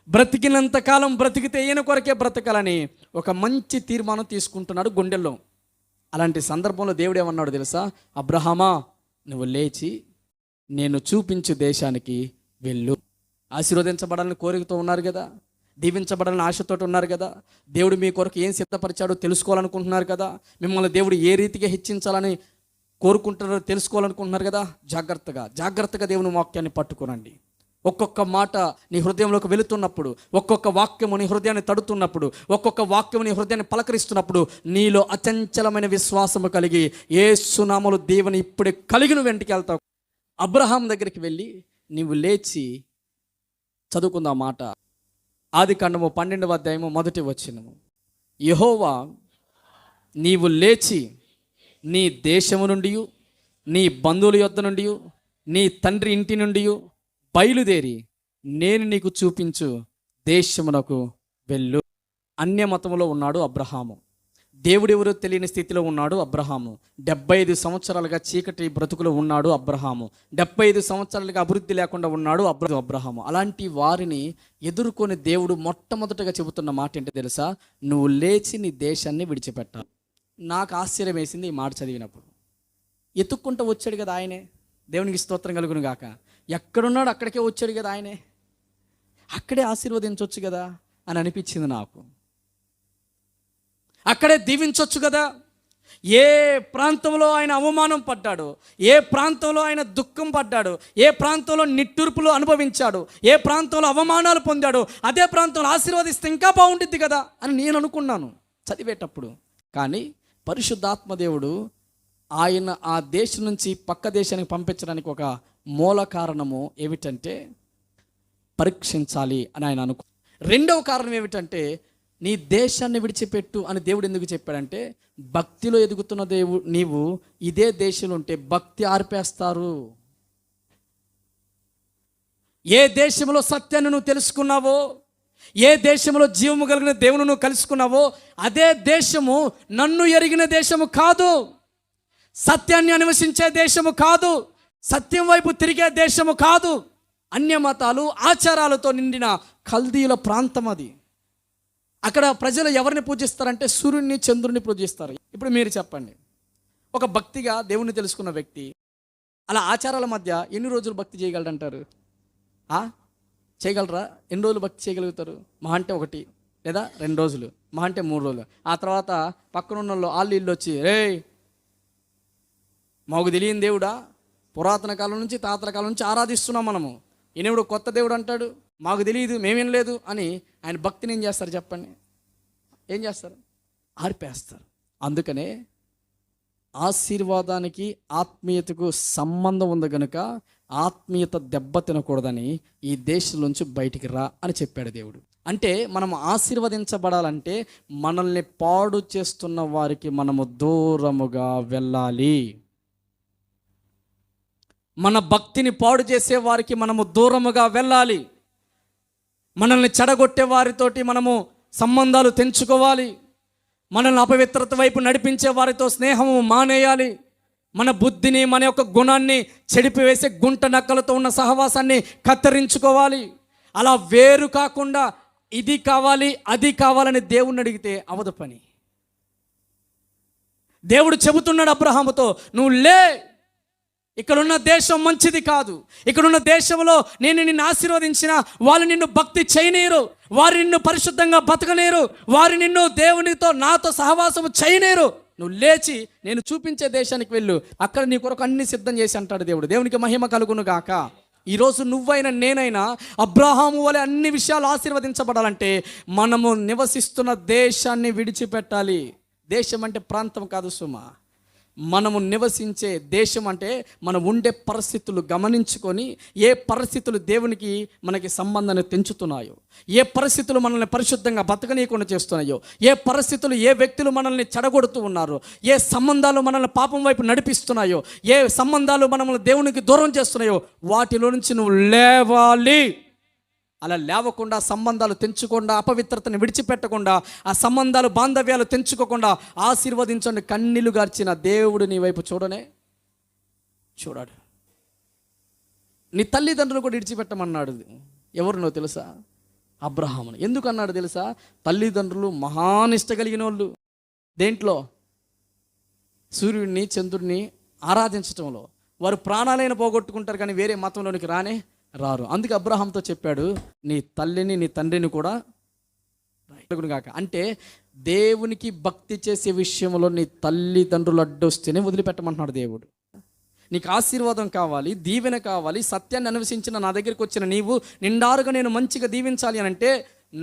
బ్రతికినంత కాలం బ్రతికితే ఈయన కొరకే బ్రతకాలని ఒక మంచి తీర్మానం తీసుకుంటున్నాడు గుండెల్లో. అలాంటి సందర్భంలో దేవుడు ఏమన్నాడు తెలుసా? అబ్రహామా నువ్వు లేచి నేను చూపించు దేశానికి వెళ్ళు. ఆశీర్వదించబడాలని కోరికతో ఉన్నారు కదా, దీవించబడాలని ఆశతో ఉన్నారు కదా, దేవుడు మీ కొరకు ఏం సిద్ధపరిచాడో తెలుసుకోవాలనుకుంటున్నారు కదా, మిమ్మల్ని దేవుడు ఏ రీతిగా హెచ్చించాలని కోరుకుంటున్నారో తెలుసుకోవాలనుకుంటున్నారు కదా. జాగ్రత్తగా దేవుని వాక్యాన్ని పట్టుకోనండి. ఒక్కొక్క మాట నీ హృదయంలోకి వెళుతున్నప్పుడు, ఒక్కొక్క వాక్యము నీ హృదయాన్ని తడుతున్నప్పుడు, ఒక్కొక్క వాక్యము నీ హృదయాన్ని పలకరిస్తున్నప్పుడు నీలో అచంచలమైన విశ్వాసము కలిగి యేసు నామములో దేవుని ఇప్పుడే కలిగి నువ్వు వెంటికి వెళ్తావు. అబ్రహాం దగ్గరికి వెళ్ళి నీవు లేచి, చదువుకుందాం మాట, ఆదికాండము 12వ అధ్యాయము 1వ వచనము. యెహోవా నీవు లేచి నీ దేశము నుండి, నీ బంధువుల యొద్ద నుండి, నీ తండ్రి ఇంటి నుండి బయలుదేరి నేను నీకు చూపించు దేశమునకు వెళ్ళు. అన్య మతములో ఉన్నాడు అబ్రహాము. దేవుడెవరో తెలియని స్థితిలో ఉన్నాడు అబ్రహాము. 75 సంవత్సరాలుగా చీకటి బ్రతుకులో ఉన్నాడు అబ్రహాము. 75 సంవత్సరాలుగా అభివృద్ధి లేకుండా ఉన్నాడు అబ్రహాము. అలాంటి వారిని ఎదుర్కొని దేవుడు మొట్టమొదటగా చెబుతున్న మాట ఏంటో తెలుసా? నువ్వు లేచి నీ దేశాన్ని విడిచిపెట్టాలి. నాకు ఆశ్చర్యం వేసింది ఈ మాట చదివినప్పుడు. ఎత్తుక్కుంటూ వచ్చాడు కదా ఆయనే, దేవునికి స్తోత్రం కలుగును గాక. ఎక్కడున్నాడు అక్కడికే వచ్చాడు కదా ఆయనే, అక్కడే ఆశీర్వదించవచ్చు కదా అని అనిపించింది నాకు. అక్కడే దీవించవచ్చు కదా. ఏ ప్రాంతంలో ఆయన అవమానం పడ్డాడు, ఏ ప్రాంతంలో ఆయన దుఃఖం పడ్డాడు, ఏ ప్రాంతంలో నిట్టూర్పులు అనుభవించాడు, ఏ ప్రాంతంలో అవమానాలు పొందాడు, అదే ప్రాంతంలో ఆశీర్వదిస్తే ఇంకా బాగుంటుంది కదా అని నేను అనుకున్నాను చదివేటప్పుడు. కానీ పరిశుద్ధాత్మ దేవుడు ఆయన ఆ దేశం నుంచి పక్క దేశానికి పంపించడానికి ఒక మూల కారణము ఏమిటంటే పరీక్షించాలి అని ఆయన అనుకో. రెండవ కారణం ఏమిటంటే నీ దేశాన్ని విడిచిపెట్టు అని దేవుడు ఎందుకు చెప్పాడంటే, భక్తిలో ఎదుగుతున్న నీవు ఇదే దేశంలో ఉంటే భక్తి ఆర్పేస్తారు. ఏ దేశంలో సత్యాన్ని నువ్వు తెలుసుకున్నావో, ఏ దేశంలో జీవము కలిగిన దేవుని నువ్వు కలుసుకున్నావో అదే దేశము నన్ను ఎరిగిన దేశము కాదు, సత్యాన్ని అన్వేషించే దేశము కాదు, సత్యం వైపు తిరిగే దేశము కాదు. అన్య మతాలు ఆచారాలతో నిండిన కల్దీయుల ప్రాంతం అది. అక్కడ ప్రజలు ఎవరిని పూజిస్తారంటే సూర్యుడిని చంద్రుడిని పూజిస్తారు. ఇప్పుడు మీరు చెప్పండి, ఒక భక్తిగా దేవుణ్ణి తెలుసుకున్న వ్యక్తి అలా ఆచారాల మధ్య ఎన్ని రోజులు భక్తి చేయగలడంటారు? చేయగలరా? ఎన్ని రోజులు భక్తి చేయగలుగుతారు? మహా అంటే 1 లేదా 2 రోజులు, మహా అంటే 3 రోజులు. ఆ తర్వాత పక్కన ఉన్న వాళ్ళు ఇల్లు వచ్చి, రే మాకు తెలియని దేవుడా, పురాతన కాలం నుంచి తాతల కాలం నుంచి ఆరాధిస్తున్నాం మనము, ఈయనెవడు కొత్త దేవుడు అంటాడు, మాకు తెలియదు, మేమేం లేదు అని ఆయన భక్తిని ఏం చేస్తారు చెప్పండి? ఏం చేస్తారు? ఆర్పేస్తారు. అందుకనే ఆశీర్వాదానికి ఆత్మీయతకు సంబంధం ఉంది కనుక ఆత్మీయత దెబ్బ తినకూడదని ఈ దేశం నుంచి బయటికి రా అని చెప్పాడు దేవుడు. అంటే మనం ఆశీర్వదించబడాలంటే మనల్ని పాడు చేస్తున్న వారికి మనము దూరముగా వెళ్ళాలి. మన భక్తిని పాడు చేసే వారికి మనము దూరముగా వెళ్ళాలి. మనల్ని చెడగొట్టే వారితోటి మనము సంబంధాలు తెంచుకోవాలి. మనల్ని అపవిత్రత వైపు నడిపించే వారితో స్నేహము మానేయాలి. మన బుద్ధిని, మన యొక్క గుణాన్ని చెడిపివేసే గుంట నక్కలతో ఉన్న సహవాసాన్ని కత్తిరించుకోవాలి. అలా వేరు కాకుండా ఇది కావాలి అది కావాలని దేవుణ్ణి అడిగితే అవదు పని. దేవుడు చెబుతున్నాడు అబ్రహాముతో, నువ్వు లే, ఇక్కడున్న దేశం మంచిది కాదు, ఇక్కడున్న దేశంలో నేను నిన్ను ఆశీర్వదించిన వాళ్ళు నిన్ను భక్తి చేయనీరు, వారు నిన్ను పరిశుద్ధంగా బతకనేరు, వారు నిన్ను దేవునితో నాతో సహవాసము చేయనేరు. నువ్వు లేచి నేను చూపించే దేశానికి వెళ్ళు, అక్కడ నీ కొరకు అన్ని సిద్ధం చేసి అంటాడు దేవుడు. దేవునికి మహిమ కలుగును గాక. ఈరోజు నువ్వైనా నేనైనా అబ్రహాము వలె అన్ని విషయాలు ఆశీర్వదించబడాలంటే మనము నివసిస్తున్న దేశాన్ని విడిచిపెట్టాలి. దేశం అంటే ప్రాంతం కాదు సుమా. మనము నివసించే దేశం అంటే మనం ఉండే పరిస్థితులు గమనించుకొని, ఏ పరిస్థితులు దేవునికి మనకి సంబంధాన్ని తెంచుతున్నాయో, ఏ పరిస్థితులు మనల్ని పరిశుద్ధంగా బతకనీయకుండా చేస్తున్నాయో, ఏ పరిస్థితులు ఏ వ్యక్తులు మనల్ని చెడగొడుతూ ఉన్నారో, ఏ సంబంధాలు మనల్ని పాపం వైపు నడిపిస్తున్నాయో, ఏ సంబంధాలు మనల్ని దేవునికి దూరం చేస్తున్నాయో, వాటిలో నుంచి నువ్వు లేవాలి. అలా లేవకుండా, సంబంధాలు తెంచకుండా, అపవిత్రతను విడిచిపెట్టకుండా, ఆ సంబంధాలు బాంధవ్యాలు తెంచుకోకుండా ఆశీర్వదించండి. కన్నీళ్లు గార్చిన దేవుడు నీ వైపు చూడాడు. నీ తల్లిదండ్రులు కూడా విడిచిపెట్టమన్నాడు. ఎవరినో తెలుసా? అబ్రహామును. ఎందుకు అన్నాడు తెలుసా? తల్లిదండ్రులు మహానిష్ట కలిగిన వాళ్ళు. దేంట్లో? సూర్యుడిని చంద్రుడిని ఆరాధించటంలో. వారు ప్రాణాలైన పోగొట్టుకుంటారు కానీ వేరే మతంలోనికి రారు. అందుకే అబ్రహాంతో చెప్పాడు, నీ తల్లిని నీ తండ్రిని కూడా కాక. అంటే దేవునికి భక్తి చేసే విషయంలో నీ తల్లిదండ్రులు అడ్డొస్తేనే వదిలిపెట్టమంటున్నాడు దేవుడు. నీకు ఆశీర్వాదం కావాలి, దీవెన కావాలి, సత్యాన్ని అన్వేషించిన నా దగ్గరికి వచ్చిన నీవు నిండారుగా నేను మంచిగా దీవించాలి అని అంటే,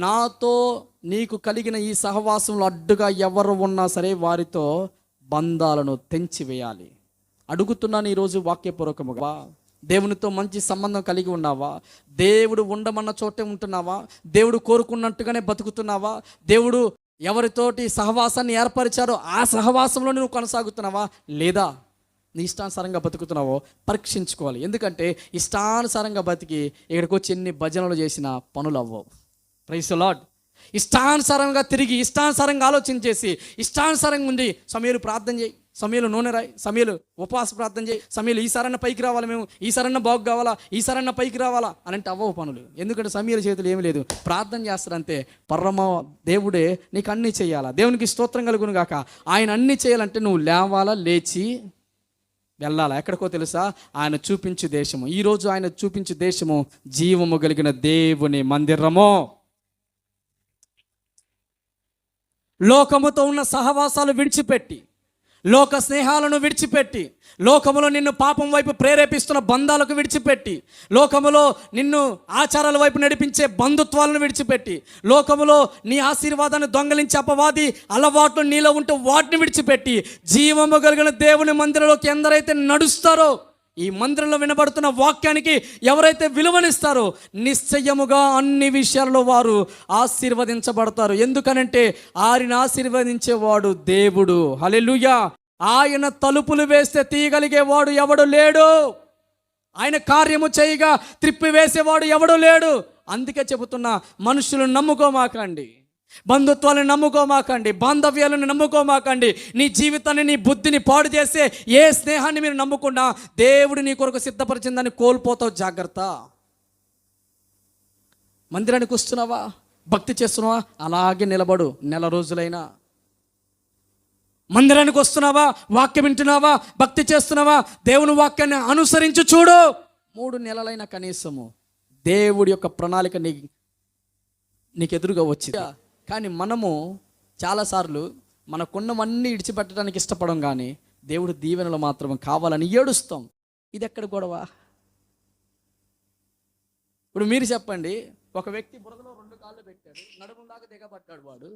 నాతో నీకు కలిగిన ఈ సహవాసంలో అడ్డుగా ఎవరు ఉన్నా సరే వారితో బంధాలను తెంచివేయాలి. అడుగుతున్నాను ఈరోజు వాక్యపూర్వకముగా, దేవునితో మంచి సంబంధం కలిగి ఉన్నావా? దేవుడు ఉండమన్న చోటే ఉంటున్నావా? దేవుడు కోరుకున్నట్టుగానే బతుకుతున్నావా? దేవుడు ఎవరితోటి సహవాసాన్ని ఏర్పరిచారో ఆ సహవాసంలో నువ్వు కొనసాగుతున్నావా? లేదా నీ ఇష్టానుసారంగా బతుకుతున్నావో పరీక్షించుకోవాలి. ఎందుకంటే ఇష్టానుసారంగా బతికి ఇక్కడికి వచ్చి ఎన్ని భజనలు చేసిన పనులు అవ్వవు. Praise the Lord. ఇష్టానుసారంగా తిరిగి, ఇష్టానుసారంగా ఆలోచించేసి, ఇష్టానుసారంగా ఉంది. సమయంలో ప్రార్థన చేయి, సమయంలో నూనె రాయి, సమయంలో ఉపవాస ప్రార్థన చేయి, సమయంలో ఈసారన్న పైకి రావాలి, మేము ఈసారన్న బాగు కావాలా, ఈసారన్న పైకి రావాలా అని అంటే అవ్వవు పనులు. ఎందుకంటే సమయాల చేతులు ఏమీ లేదు, ప్రార్థన చేస్తారంతే. పరమ దేవుడే నీకు అన్నీ చేయాలా. దేవునికి స్తోత్రం కలుగును గాక. ఆయన అన్నీ చేయాలంటే నువ్వు లేవాలా, లేచి వెళ్ళాలా. ఎక్కడికో తెలుసా? ఆయన చూపించు దేశము. ఈరోజు ఆయన చూపించు దేశము జీవము కలిగిన దేవుని మందిరము. లోకముతో ఉన్న సహవాసాలు విడిచిపెట్టి, లోక స్నేహాలను విడిచిపెట్టి, లోకములో నిన్ను పాపం వైపు ప్రేరేపిస్తున్న బంధాలకు విడిచిపెట్టి, లోకములో నిన్ను ఆచారాల వైపు నడిపించే బంధుత్వాలను విడిచిపెట్టి, లోకములో నీ ఆశీర్వాదాన్ని దొంగలించే అపవాది అలవాట్లు నీలో ఉంటే వాటిని విడిచిపెట్టి, జీవము కలిగిన దేవుని మందిరంలోకి ఎందరైతే నడుస్తారో, ఈ మందిరంలో వినబడుతున్న వాక్యానికి ఎవరైతే విలువనిస్తారో నిశ్చయముగా అన్ని విషయాల్లో వారు ఆశీర్వదించబడతారు. ఎందుకనంటే ఆయన ఆశీర్వదించేవాడు దేవుడు. హల్లెలూయా. ఆయన తలుపులు వేస్తే తీయగలిగేవాడు ఎవడు లేడు. ఆయన కార్యము చేయగా త్రిప్పివేసేవాడు ఎవడు లేడు. అందుకే చెబుతున్నా, మనుషులను నమ్ముకోమాకండి, బంధుత్వాలను నమ్ముకోమాకండి, బాంధవ్యాలను నమ్ముకోమాకండి. నీ జీవితాన్ని, నీ బుద్ధిని పాడు చేసే ఏ స్నేహాన్ని మీరు నమ్ముకున్నా దేవుడు నీ కొరకు సిద్ధపరిచిందని కోల్పోతావు. జాగ్రత్త. మందిరానికి వస్తున్నావా, భక్తి చేస్తున్నావా, అలాగే నిలబడు. నెల రోజులైనా మందిరానికి వస్తున్నావా, వాక్యం వింటున్నావా, భక్తి చేస్తున్నావా, దేవుని వాక్యాన్ని అనుసరించి చూడు. 3 నెలలైనా కనీసము దేవుడి యొక్క ప్రణాళిక నీకు ఎదురుగా వచ్చింది. కానీ మనము చాలాసార్లు మనకున్నవన్నీ ఇడిచిపెట్టడానికి ఇష్టపడం, కానీ దేవుడు దీవెనలు మాత్రం కావాలని ఏడుస్తాం. ఇది ఎక్కడ గొడవ? ఇప్పుడు మీరు చెప్పండి, ఒక వ్యక్తి బురదలో 2 కాళ్ళు పెట్టాడు, నడుము దాకా దిగబడ్డాడు, వాడు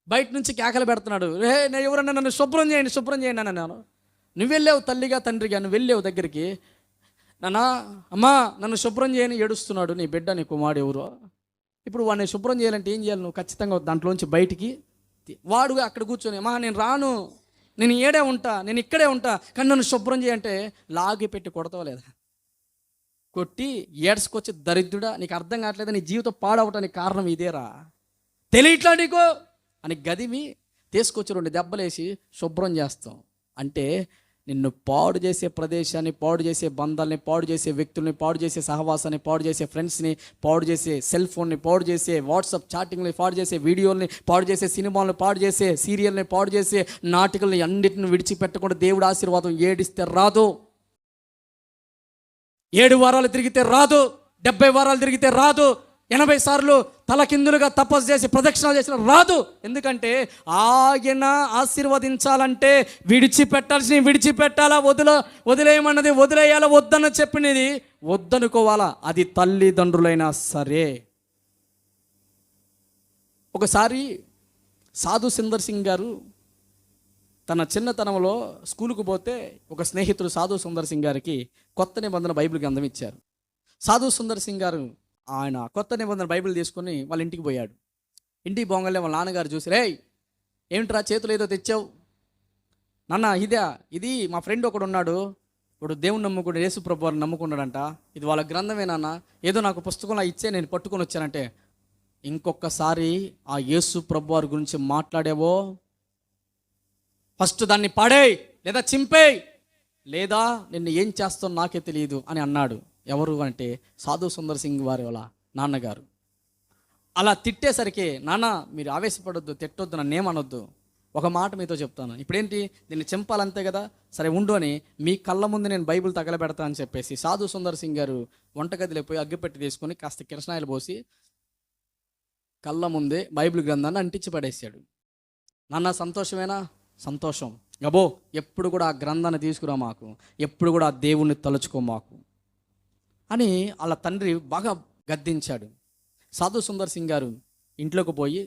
బయట నుంచి కేకలు పెడుతున్నాడు, నేను ఎవరన్నా నన్ను శుభ్రం చేయండి అన్నాను. నువ్వు వెళ్ళావు, తల్లిగా తండ్రిగా నువ్వు వెళ్ళావు దగ్గరికి, అమ్మా నన్ను శుభ్రం చేయని ఏడుస్తున్నాడు నీ బిడ్డ, నీ కుమారుడు ఎవరో. ఇప్పుడు వాడిని శుభ్రం చేయాలంటే ఏం చేయాలి? నువ్వు ఖచ్చితంగా దాంట్లోంచి బయటికి. వాడు అక్కడ కూర్చొని, నేను రాను, నేను ఏడే ఉంటా, నేను ఇక్కడే ఉంటా, కానీ నన్ను శుభ్రం చేయంటే లాగి పెట్టి కొడతావు లేదా? కొట్టి ఏడ్చుకొచ్చి, దరిద్రుడా నీకు అర్థం కావట్లేదు, నీ జీవితం పాడవటానికి కారణం ఇదేరా, తెలియట్లా నీకు అని గదిమి తీసుకొచ్చి 2 దెబ్బలేసి శుభ్రం చేస్తాం. అంటే నిన్ను పాడు చేసే ప్రదేశాన్ని, పాడు చేసే బంధాలని, పాడు చేసే వ్యక్తుల్ని, పాడు చేసే సహవాసాన్ని, పాడు చేసే ఫ్రెండ్స్ని, పాడు చేసే సెల్ ఫోన్ని, పాడు చేసే వాట్సాప్ చాటింగ్ని, పాడు చేసే వీడియోల్ని, పాడు చేసే సినిమాలను, పాడు చేసే సీరియల్ని, పాడు చేసే నాటికల్ని అన్నిటిని విడిచిపెట్టకుండా దేవుడు ఆశీర్వాదం ఏడిస్తే రాదు. 7 వారాలు తిరిగితే రాదు, 70 వారాలు తిరిగితే రాదు, 80 సార్లు తలకిందులుగా తపస్సు చేసి ప్రదక్షిణాలు చేసిన రాదు. ఎందుకంటే ఆయన ఆశీర్వదించాలంటే విడిచిపెట్టాలా, వదిలేయమన్నది వదిలేయాలా, వద్దన్న చెప్పినది వద్దనుకోవాలా. అది తల్లిదండ్రులైనా సరే. ఒకసారి సాధు సుందర్ సింగ్ గారు తన చిన్నతనంలో స్కూలుకు పోతే ఒక స్నేహితుడు సాధు సుందర్ సింగ్ గారికి కొత్త నిబంధన బైబిల్ గ్రంథం ఇచ్చారు. సాధు సుందర్ సింగ్ గారు ఆయన కొత్త నిబంధన బైబిల్ తీసుకొని వాళ్ళ ఇంటికి పోయాడు. ఇంటికి పోగానే వాళ్ళ నాన్నగారు చూసి, రేయ్ ఏమిట్రా చేతులు ఏదో తెచ్చావు? నాన్న ఇది మా ఫ్రెండ్ ఒకడు ఉన్నాడు, ఇప్పుడు దేవుని నమ్ముకున్నాడు, యేసు ప్రభు వారిని నమ్ముకున్నాడంట, ఇది వాళ్ళ గ్రంథమే నాన్న, ఏదో నాకు పుస్తకంలో ఇచ్చే నేను పట్టుకొని వచ్చానంటే, ఇంకొకసారి ఆ యేసు ప్రభు వారి గురించి మాట్లాడేవో ఫస్ట్ దాన్ని పాడేయ్ లేదా చింపేయ్, లేదా నిన్ను ఏం చేస్తావు నాకే తెలియదు అని అన్నాడు. ఎవరు అంటే సాధు సుందర్ సింగ్ వారి వాళ్ళ నాన్నగారు. అలా తిట్టేసరికి, నాన్న మీరు ఆవేశపడొద్దు, తిట్టొద్దు, నన్ను ఏమనొద్దు, ఒక మాట మీతో చెప్తాను, ఇప్పుడేంటి దీన్ని చింపాలంతే కదా, సరే ఉండు అని మీ కళ్ళ ముందు నేను బైబిల్ తగలబెడతా అని చెప్పేసి సాధు సుందర్ సింగ్ గారు వంటగదిలో పోయి అగ్గిపెట్టి తీసుకొని కాస్త కిరసనాయలు పోసి కళ్ళ ముందే బైబిల్ గ్రంథాన్ని అంటించి పడేసాడు. నాన్న సంతోషమేనా? సంతోషం. గబో ఎప్పుడు కూడా ఆ గ్రంథాన్ని తీసుకురా మాకు, ఎప్పుడు కూడా ఆ దేవుణ్ణి తలుచుకో మాకు అని వాళ్ళ తండ్రి బాగా గద్దించాడు. సాధు సుందర్ సింగ్ గారు ఇంట్లోకి పోయి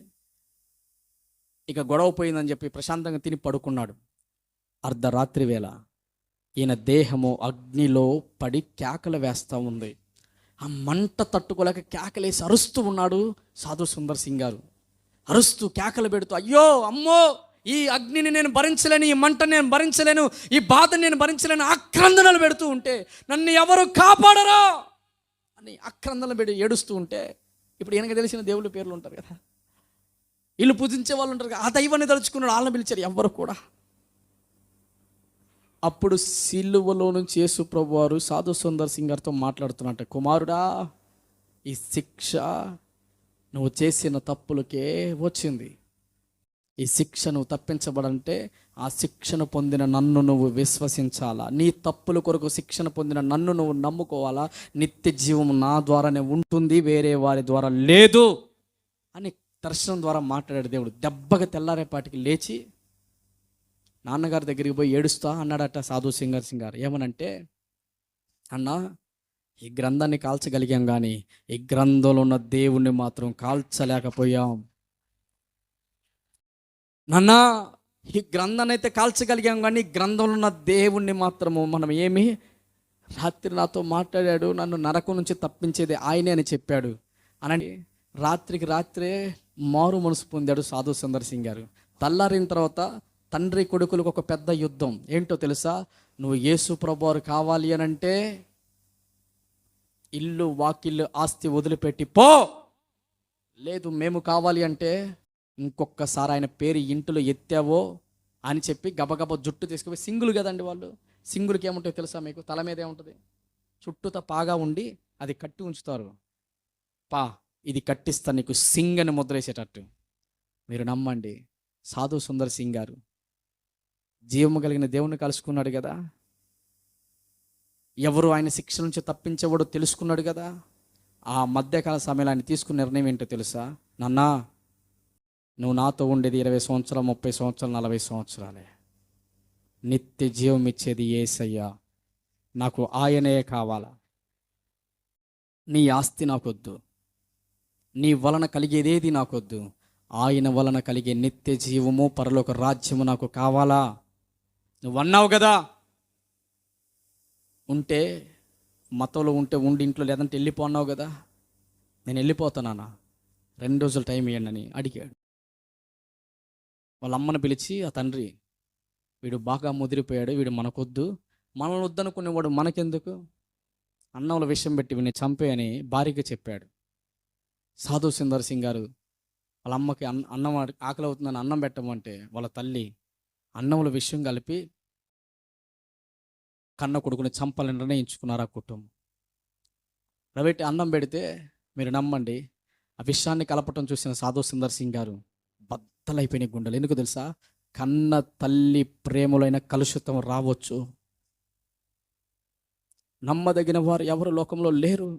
ఇక గొడవ పోయిందని చెప్పి ప్రశాంతంగా తిని పడుకున్నాడు. అర్ధరాత్రి వేళ ఈయన దేహము అగ్నిలో పడి కేకలు వేస్తూ ఉంది. ఆ మంట తట్టుకోలేక కేకలేసి అరుస్తూ ఉన్నాడు సాధు సుందర్ సింగ్ గారు. అరుస్తూ కేకలు పెడుతూ, అయ్యో అమ్మో, ఈ అగ్నిని నేను భరించలేను, ఈ మంటని నేను భరించలేను, ఈ బాధని నేను భరించలేను, ఆక్రందనలు పెడుతూ ఉంటే, నన్ను ఎవరు కాపాడరా అని ఆక్రందనలు పెట్టి ఏడుస్తూ ఉంటే, ఇప్పుడు ఈయనకి తెలిసిన దేవుళ్ళ పేర్లు ఉంటారు కదా, వీళ్ళు పూజించే వాళ్ళు ఉంటారు కదా, ఆ దైవాన్ని తలుచుకున్నాడు, వాళ్ళని పిలిచారు, ఎవ్వరు కూడా. అప్పుడు సిలువలో నుంచి యేసు ప్రభు వారు సాధు సుందర్ సింగ్ గారితో మాట్లాడుతున్నట్ట, కుమారుడా, ఈ శిక్ష నువ్వు చేసిన తప్పులకే వచ్చింది. ఈ శిక్ష నువ్వు తప్పించబడంటే ఆ శిక్షను పొందిన నన్ను నువ్వు విశ్వసించాలా, నీ తప్పుల కొరకు శిక్షణ పొందిన నన్ను నువ్వు నమ్ముకోవాలా, నిత్య జీవం నా ద్వారానే ఉంటుంది, వేరే వారి ద్వారా లేదు అని దర్శనం ద్వారా మాట్లాడాడు దేవుడు. దెబ్బగా తెల్లారేపాటికి లేచి నాన్నగారి దగ్గరికి పోయి ఏడుస్తా అన్నాడట సాధు సింగర్ సింగ్ గారు. ఏమనంటే, అన్నా ఈ గ్రంథాన్ని కాల్చగలిగాం కానీ ఈ గ్రంథంలో ఉన్న దేవుణ్ణి మాత్రం కాల్చలేకపోయాం. నాన్న ఈ గ్రంథాన్ని అయితే కాల్చగలిగాం కానీ గ్రంథంలో ఉన్న దేవుణ్ణి మాత్రము మనం ఏమి, రాత్రి నాతో మాట్లాడాడు, నన్ను నరకం నుంచి తప్పించేది ఆయనే అని చెప్పాడు అని రాత్రికి రాత్రే మారు మనసు పొందాడు సాధు సుందర్ సింగ్ గారు. తెల్లారిన తర్వాత తండ్రి కొడుకులకు ఒక పెద్ద యుద్ధం. ఏంటో తెలుసా? నువ్వు యేసు ప్రభువారు కావాలి అని అంటే ఇల్లు వాకిళ్ళు ఆస్తి వదిలిపెట్టి పో, లేదు మేము కావాలి అంటే ఇంకొకసారి ఆయన పేరు ఇంటిలో ఎత్తావో అని చెప్పి గబగబ జుట్టు తీసుకుపోయి, సింగులు కదండి వాళ్ళు, సింగులకి ఏముంటాయో తెలుసా మీకు? తల మీద ఏముంటుంది, చుట్టూతో పాగా ఉండి అది కట్టి ఉంచుతారు. ఇది కట్టిస్తా నీకు సింగ్ అని ముద్రేసేటట్టు. మీరు నమ్మండి, సాధు సుందర్ సింగ్ గారు జీవము కలిగిన దేవుణ్ణి కలుసుకున్నాడు కదా, ఎవరు ఆయన శిక్ష నుంచి తప్పించేవాడు తెలుసుకున్నాడు కదా. ఆ మధ్యకాల సమయంలో ఆయన తీసుకున్న నిర్ణయం ఏంటో తెలుసా? నాన్నా, నువ్వు నాతో ఉండేది 20 సంవత్సరాలు, 30 సంవత్సరాలు, 40 సంవత్సరాలే. నిత్య జీవం ఇచ్చేది యేసయ్యా, నాకు ఆయనే కావాలా. నీ ఆస్తి నాకొద్దు, నీ వలన కలిగేదేది నాకొద్దు, ఆయన వలన కలిగే నిత్య జీవము పరలోక రాజ్యము నాకు కావాలా. నువ్వు అన్నావు కదా, ఉంటే మతంలో ఉంటే ఉండి ఇంట్లో, లేదంటే వెళ్ళిపో అన్నావు కదా. నేను వెళ్ళిపోతానా, 2 రోజులు టైం ఇవ్వండి అని అడిగాడు. వాళ్ళ అమ్మను పిలిచి, ఆ తండ్రి వీడు బాగా ముదిరిపోయాడు, వీడు మనకొద్దు, మనల్ని వద్దనుకునేవాడు మనకెందుకు, అన్నంలో విషయం పెట్టి వీడిని చంపే అని భార్యకి చెప్పాడు. సాధు సుందర్ సింగ్ గారు వాళ్ళ అమ్మకి అన్నం ఆకలి అవుతుందని అన్నం పెట్టమంటే వాళ్ళ తల్లి అన్నంలో విషయం కలిపి కన్న కొడుకుని చంపాలని నిర్ణయించుకున్నారు ఆ కుటుంబం. ప్రైవేట్ అన్నం పెడితే మీరు నమ్మండి, ఆ విషయాన్ని కలపటం చూసిన సాధు సుందర్ సింగ్ గారు బద్దలైపోయిన గుండెలు. ఎందుకు తెలుసా? కన్న తల్లి ప్రేమలైన కలుషితం రావచ్చు, నమ్మదగిన వారు ఎవరు లోకంలో లేరు.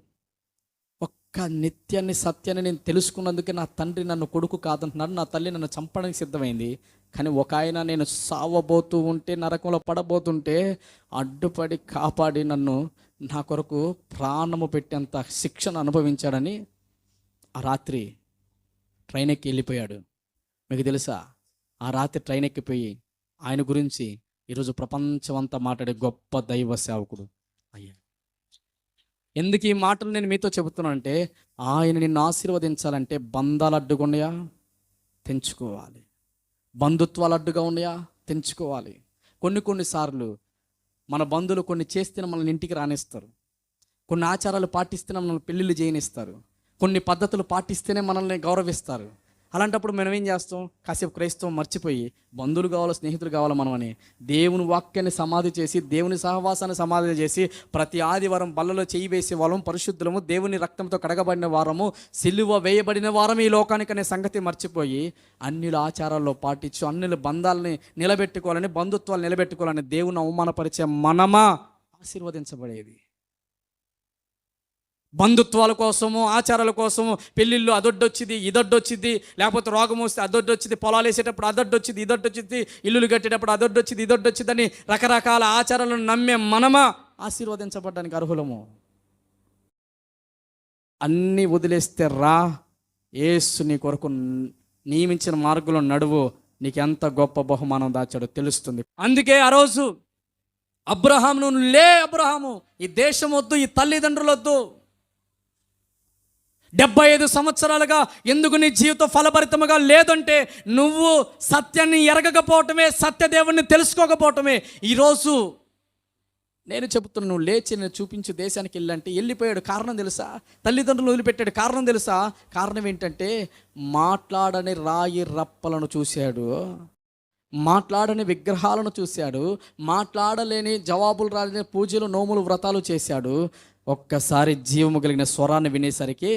ఒక్క నిత్యాన్ని సత్యాన్ని నేను తెలుసుకున్నందుకే నా తండ్రి నన్ను కొడుకు కాదంటున్నాడు, నా తల్లి నన్ను చంపడానికి సిద్ధమైంది. కానీ ఒక ఆయన నేను సావబోతూ ఉంటే, నరకంలో పడబోతుంటే అడ్డుపడి కాపాడి నన్ను నా కొరకు ప్రాణము పెట్టేంత శిక్షను అనుభవించాడని ఆ రాత్రి ట్రైన్ ఎక్కి వెళ్ళిపోయాడు. మీకు తెలుసా? ఆ రాత్రి ట్రైన్ ఎక్కిపోయి ఆయన గురించి ఈరోజు ప్రపంచమంతా మాట్లాడే గొప్ప దైవ సేవకుడు అయ్యాడు. ఎందుకు ఈ మాటలు నేను మీతో చెబుతున్నానంటే, ఆయన నిన్ను ఆశీర్వదించాలంటే బంధాలు అడ్డుగా ఉన్నాయా తెంచుకోవాలి, బంధుత్వాలు అడ్డుగా ఉన్నాయా తెంచుకోవాలి. కొన్నిసార్లు మన బంధువులు కొన్ని చేస్తేనే మనల్ని ఇంటికి రానిస్తారు, కొన్ని ఆచారాలు పాటిస్తేనే మనల్ని పెళ్ళిళ్ళు చేయనిస్తారు, కొన్ని పద్ధతులు పాటిస్తేనే మనల్ని గౌరవిస్తారు. అలాంటప్పుడు మనం ఏం చేస్తాం? కాసేపు క్రైస్తవం మర్చిపోయి బంధువులు కావాలో స్నేహితులు కావాలో మనమని దేవుని వాక్యాన్ని సమాధి చేసి, దేవుని సహవాసాన్ని సమాధి చేసి, ప్రతి ఆదివారం బల్లలో చేయి వేసే వాళ్ళం, పరిశుద్ధులము, దేవుని రక్తంతో కడగబడిన వారము, సిలువ వేయబడిన వారం ఈ లోకానికి అనే సంగతి మర్చిపోయి అన్యుల ఆచారాల్లో పాటించు, అన్యుల బంధాలని నిలబెట్టుకోవాలని, బంధుత్వాలు నిలబెట్టుకోవాలని దేవుని అవమానపరిచే మనమా ఆశీర్వదించబడేది? బంధుత్వాల కోసము, ఆచారాల కోసము పెళ్ళిళ్ళు అదొడ్డొచ్చింది ఇదొడ్డొచ్చింది, లేకపోతే రోగం వస్తే అదొడ్డొచ్చింది, పొలాలు వేసేటప్పుడు అదొడ్డొచ్చింది ఇదొడ్డొచ్చింది, ఇల్లులు కట్టేటప్పుడు అదొడ్డొచ్చింది ఇదొడ్డొచ్చిందని రకరకాల ఆచారాలను నమ్మే మనమా ఆశీర్వదించబడ్డానికి అర్హులము? అన్నీ వదిలేస్తే రా, యేసు నీ కొరకు నియమించిన మార్గంలో నడువు, నీకు ఎంత గొప్ప బహుమానం దాచాడో తెలుస్తుంది. అందుకే ఆ రోజు అబ్రహాము, నువ్వు లే అబ్రహాము, ఈ దేశం వద్దు, ఈ తల్లిదండ్రులు వద్దు, 75 సంవత్సరాలుగా ఎందుకు నీ జీవితం ఫలభరితముగా లేదంటే నువ్వు సత్యాన్ని ఎరగకపోవటమే, సత్యదేవుని తెలుసుకోకపోవటమే. ఈరోజు నేను చెబుతున్నాను, నువ్వు లేచి నేను చూపించు దేశానికి వెళ్ళంటే వెళ్ళిపోయాడు. కారణం తెలుసా? తల్లిదండ్రులు వదిలిపెట్టాడు. కారణం తెలుసా? కారణం ఏంటంటే మాట్లాడని రాయి రప్పలను చూశాడు, మాట్లాడని విగ్రహాలను చూశాడు, మాట్లాడలేని జవాబులు రాలేని పూజలు, నోములు, వ్రతాలు చేశాడు. ఒక్కసారి జీవము కలిగిన స్వరాన్ని వినేసరికి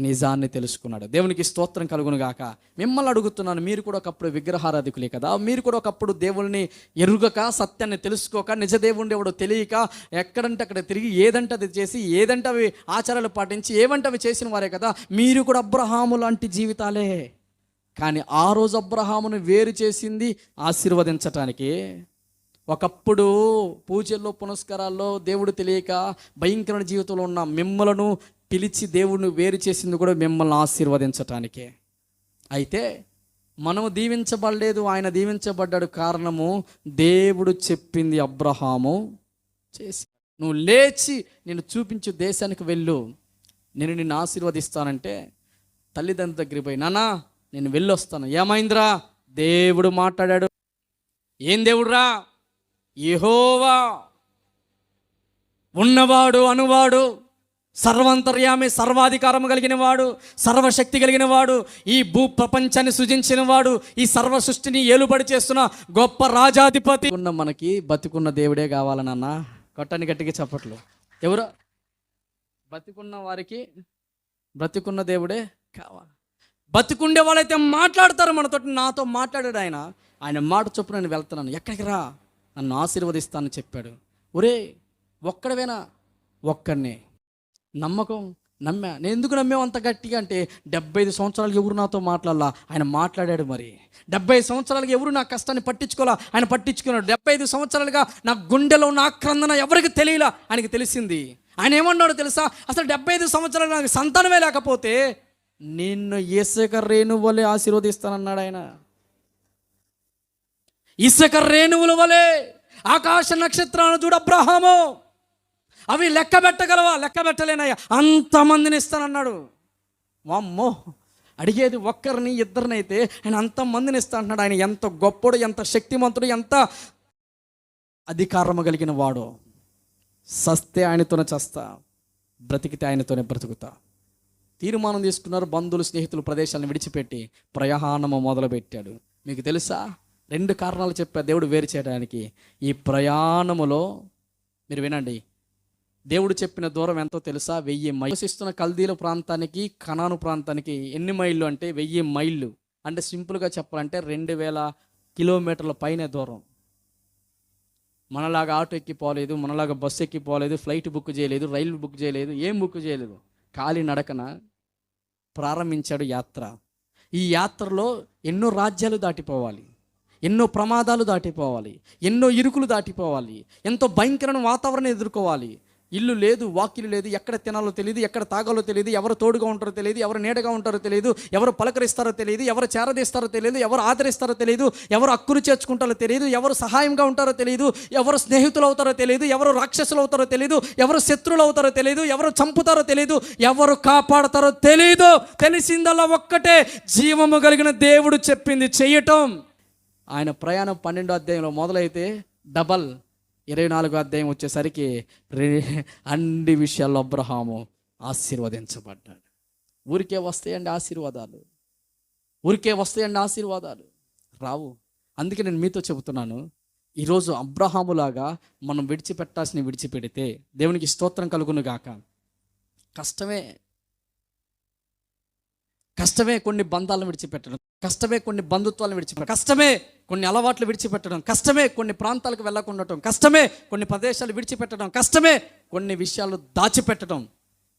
నిజాన్ని తెలుసుకున్నాడు. దేవునికి స్తోత్రం కలుగును గాక. మిమ్మల్ని అడుగుతున్నాను, మీరు కూడా ఒకప్పుడు విగ్రహారాధికులే కదా? మీరు కూడా ఒకప్పుడు దేవుల్ని ఎరుగక, సత్యాన్ని తెలుసుకోక, నిజ దేవుణ్ణి ఎవడో తెలియక ఎక్కడంటే అక్కడ తిరిగి ఏదంటే అది చేసి, ఏదంటే అవి ఆచారాలు పాటించి, ఏవంటే అవి చేసిన వారే కదా. మీరు కూడా అబ్రహాము లాంటి జీవితాలే. కానీ ఆ రోజు అబ్రహామును వేరు చేసింది ఆశీర్వదించటానికి. ఒకప్పుడు పూజల్లో, పునస్కారాల్లో దేవుడు తెలియక భయంకరమైన జీవితంలో ఉన్న మిమ్మలను పిలిచి దేవుడిని వేరు చేసింది కూడా మిమ్మల్ని ఆశీర్వదించటానికే. అయితే మనము దీవించబడలేదు, ఆయన దీవించబడ్డాడు. కారణము దేవుడు చెప్పింది అబ్రహాము చేసి, నువ్వు లేచి నేను చూపించు దేశానికి వెళ్ళు, నేను నిన్ను ఆశీర్వదిస్తానంటే తల్లిదండ్రుల దగ్గరికి పోయి, నాన్న నేను వెళ్ళొస్తాను. ఏమైందిరా? దేవుడు మాట్లాడాడు. ఏం దేవుడురా? యెహోవా, ఉన్నవాడు, అనువాడు, సర్వాంతర్యామి, సర్వాధికారము కలిగిన వాడు, సర్వశక్తి కలిగిన వాడు, ఈ భూ ప్రపంచాన్ని సృజించిన వాడు, ఈ సర్వ సృష్టిని ఏలుబడి చేస్తున్న గొప్ప రాజాధిపతి ఉన్న మనకి బతికున్న దేవుడే కావాలనన్నా. కొట్టని గట్టిగా చప్పట్లు. ఎవరు? బతికున్న వారికి బ్రతికున్న దేవుడే కావాలి. బతికుండే వాళ్ళైతే మాట్లాడతారు మనతో. నాతో మాట్లాడాడు ఆయన. ఆయన మాట చొప్పున నేను వెళ్తున్నాను. ఎక్కడికి రా, నన్ను ఆశీర్వదిస్తానని చెప్పాడు. ఒరే ఒక్కడవేనా? ఒక్కడినే. నమ్మకం నమ్మా. నేను ఎందుకు నమ్మేవు అంత గట్టిగా అంటే, 75 సంవత్సరాలకి ఎవరు నాతో మాట్లాడాలా? ఆయన మాట్లాడాడు. మరి 75 సంవత్సరాలకి ఎవరు నా కష్టాన్ని పట్టించుకోవాలా? ఆయన పట్టించుకున్నాడు. 75 సంవత్సరాలుగా నా గుండెలో నా ఆక్రందన ఎవరికి తెలియలా, ఆయనకి తెలిసింది. ఆయన ఏమన్నాడో తెలుసా? అసలు 75 సంవత్సరాలు నాకు సంతానమే లేకపోతే నిన్ను ఇసుక రేణువు వలె ఆశీర్వదిస్తానన్నాడు ఆయన. ఇసుక రేణువుల వలె ఆకాశ నక్షత్రాలను చూడు అబ్రహాము, అవి లెక్క పెట్టగలవా? లెక్క పెట్టలేనయ్యా, అంతమందిని ఇస్తానన్నాడు. వామ్మో, అడిగేది ఒక్కరిని ఇద్దరినైతే ఆయన అంతమందిని ఇస్తా అంటున్నాడు. ఆయన ఎంత గొప్పడు, ఎంత శక్తిమంతుడు, ఎంత అధికారము కలిగిన వాడు. సస్తే ఆయనతోనే చస్తా, బ్రతికితే ఆయనతోనే బ్రతుకుతా. తీర్మానం తీసుకున్నారు. బంధువులు, స్నేహితులు, ప్రదేశాలను విడిచిపెట్టి ప్రయాణము మొదలుపెట్టాడు. మీకు తెలుసా, 2 కారణాలు చెప్పారు దేవుడు వేరు చేయడానికి. ఈ ప్రయాణములో మీరు వినండి, దేవుడు చెప్పిన దూరం ఎంతో తెలుసా? 1000 మైళ్ళు. నివసిస్తున్న కల్దీల ప్రాంతానికి, కనాను ప్రాంతానికి ఎన్ని మైళ్ళు అంటే 1000 మైళ్ళు. అంటే సింపుల్గా చెప్పాలంటే 2000 కిలోమీటర్ల పైనే దూరం. మనలాగా ఆటో ఎక్కిపోలేదు, మనలాగా బస్సు ఎక్కిపోలేదు, ఫ్లైట్ బుక్ చేయలేదు, రైలు బుక్ చేయలేదు, ఏం బుక్ చేయలేదు. ఖాళీ నడకన ప్రారంభించాడు యాత్ర. ఈ యాత్రలో ఎన్నో రాజ్యాలు దాటిపోవాలి, ఎన్నో ప్రమాదాలు దాటిపోవాలి, ఎన్నో ఇరుకులు దాటిపోవాలి, ఎంతో భయంకరమైన వాతావరణం ఎదుర్కోవాలి. ఇల్లు లేదు, వాకిలు లేదు, ఎక్కడ తినాలో తెలియదు, ఎక్కడ తాగాలో తెలియదు, ఎవరు తోడుగా ఉంటారో తెలియదు, ఎవరు నీడగా ఉంటారో తెలియదు, ఎవరు పలకరిస్తారో తెలియదు, ఎవరు చేరదీస్తారో తెలియదు, ఎవరు ఆదరిస్తారో తెలియదు, ఎవరు హక్కును చేర్చుకుంటారో తెలియదు, ఎవరు సహాయంగా ఉంటారో తెలియదు, ఎవరు స్నేహితులు అవుతారో తెలియదు, ఎవరు రాక్షసులు అవుతారో తెలియదు, ఎవరు శత్రువులు అవుతారో తెలియదు, ఎవరు చంపుతారో తెలియదు, ఎవరు కాపాడతారో తెలియదు. తెలిసిందల్లా ఒక్కటే, జీవము కలిగిన దేవుడు చెప్పింది చెయ్యటం. ఆయన ప్రయాణం 12వ అధ్యాయంలో మొదలైతే డబల్ 24వ అధ్యాయం వచ్చేసరికి అన్ని విషయాల్లో అబ్రహాము ఆశీర్వదించబడ్డాడు. ఊరికే వస్తాయండి ఆశీర్వాదాలు, ఊరికే వస్తాయండి ఆశీర్వాదాలు రావు. అందుకే నేను మీతో చెబుతున్నాను, ఈరోజు అబ్రహాములాగా మనం విడిచిపెట్టాల్సిన విడిచిపెడితే దేవునికి స్తోత్రం కలుగును గాక. కష్టమే కొన్ని బంధాలను విడిచిపెట్టడం, కష్టమే కొన్ని బంధుత్వాలను విడిచిపెట్టడం, కష్టమే కొన్ని అలవాట్లు విడిచిపెట్టడం, కష్టమే కొన్ని ప్రాంతాలకు వెళ్ళకుండా ఉండటం, కష్టమే కొన్ని ప్రదేశాలు విడిచిపెట్టడం, కష్టమే కొన్ని విషయాలు దాచిపెట్టడం.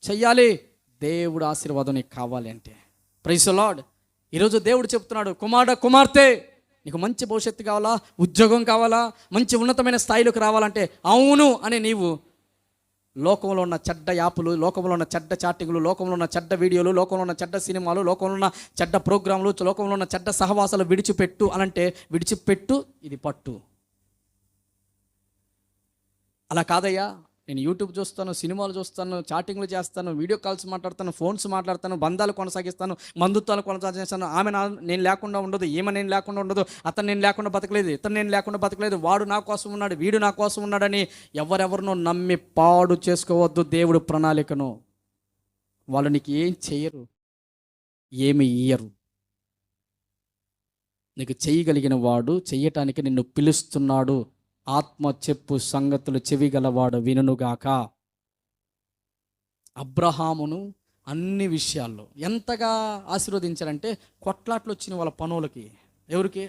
చెయ్యాలి, దేవుడు ఆశీర్వాదం నీకు కావాలి అంటే. Praise the Lord. ఈరోజు దేవుడు చెప్తున్నాడు, కుమార్తె నీకు మంచి భవిష్యత్తు కావాలా, ఉద్యోగం కావాలా, మంచి ఉన్నతమైన స్థాయిలోకి రావాలంటే అవును అని నీవు లోకంలో ఉన్న చెడ్డ యాపులు, లోకంలో ఉన్న చెడ్డ చాటింగ్లు, లోకంలో ఉన్న చెడ్డ వీడియోలు, లోకంలో ఉన్న చెడ్డ సినిమాలు, లోకంలో ఉన్న చెడ్డ ప్రోగ్రాంలు, లోకంలో ఉన్న చెడ్డ సహవాసాలు విడిచిపెట్టు అనంటే విడిచిపెట్టు, ఇది పట్టు. అలా కాదయ్యా, నేను యూట్యూబ్ చూస్తాను, సినిమాలు చూస్తాను, చాటింగ్లు చేస్తాను, వీడియో కాల్స్ మాట్లాడతాను, ఫోన్స్ మాట్లాడతాను, బంధాలు కొనసాగిస్తాను, బంధుత్వాలు కొనసాగిస్తాను. ఆమె నేను లేకుండా ఉండదు, ఈమె నేను లేకుండా ఉండదు, అతను నేను లేకుండా బతకలేదు, ఇతను నేను లేకుండా బతకలేదు, వాడు నా కోసం ఉన్నాడు, వీడు నా కోసం ఉన్నాడని ఎవరెవరినో నమ్మి పాడు చేసుకోవద్దు దేవుడు ప్రణాళికను. వాళ్ళు నీకు ఏం చేయరు, ఏమి ఇయ్యరు. నీకు చేయగలిగిన వాడు చెయ్యటానికి నిన్ను పిలుస్తున్నాడు. ఆత్మ చెప్పు సంగతులు చెవిగలవాడు వినుగాక. అబ్రహామును అన్ని విషయాల్లో ఎంతగా ఆశీర్వదించారంటే, కొట్లాట్లు వచ్చినాయి వాళ్ళ పనులకి. ఎవరికి?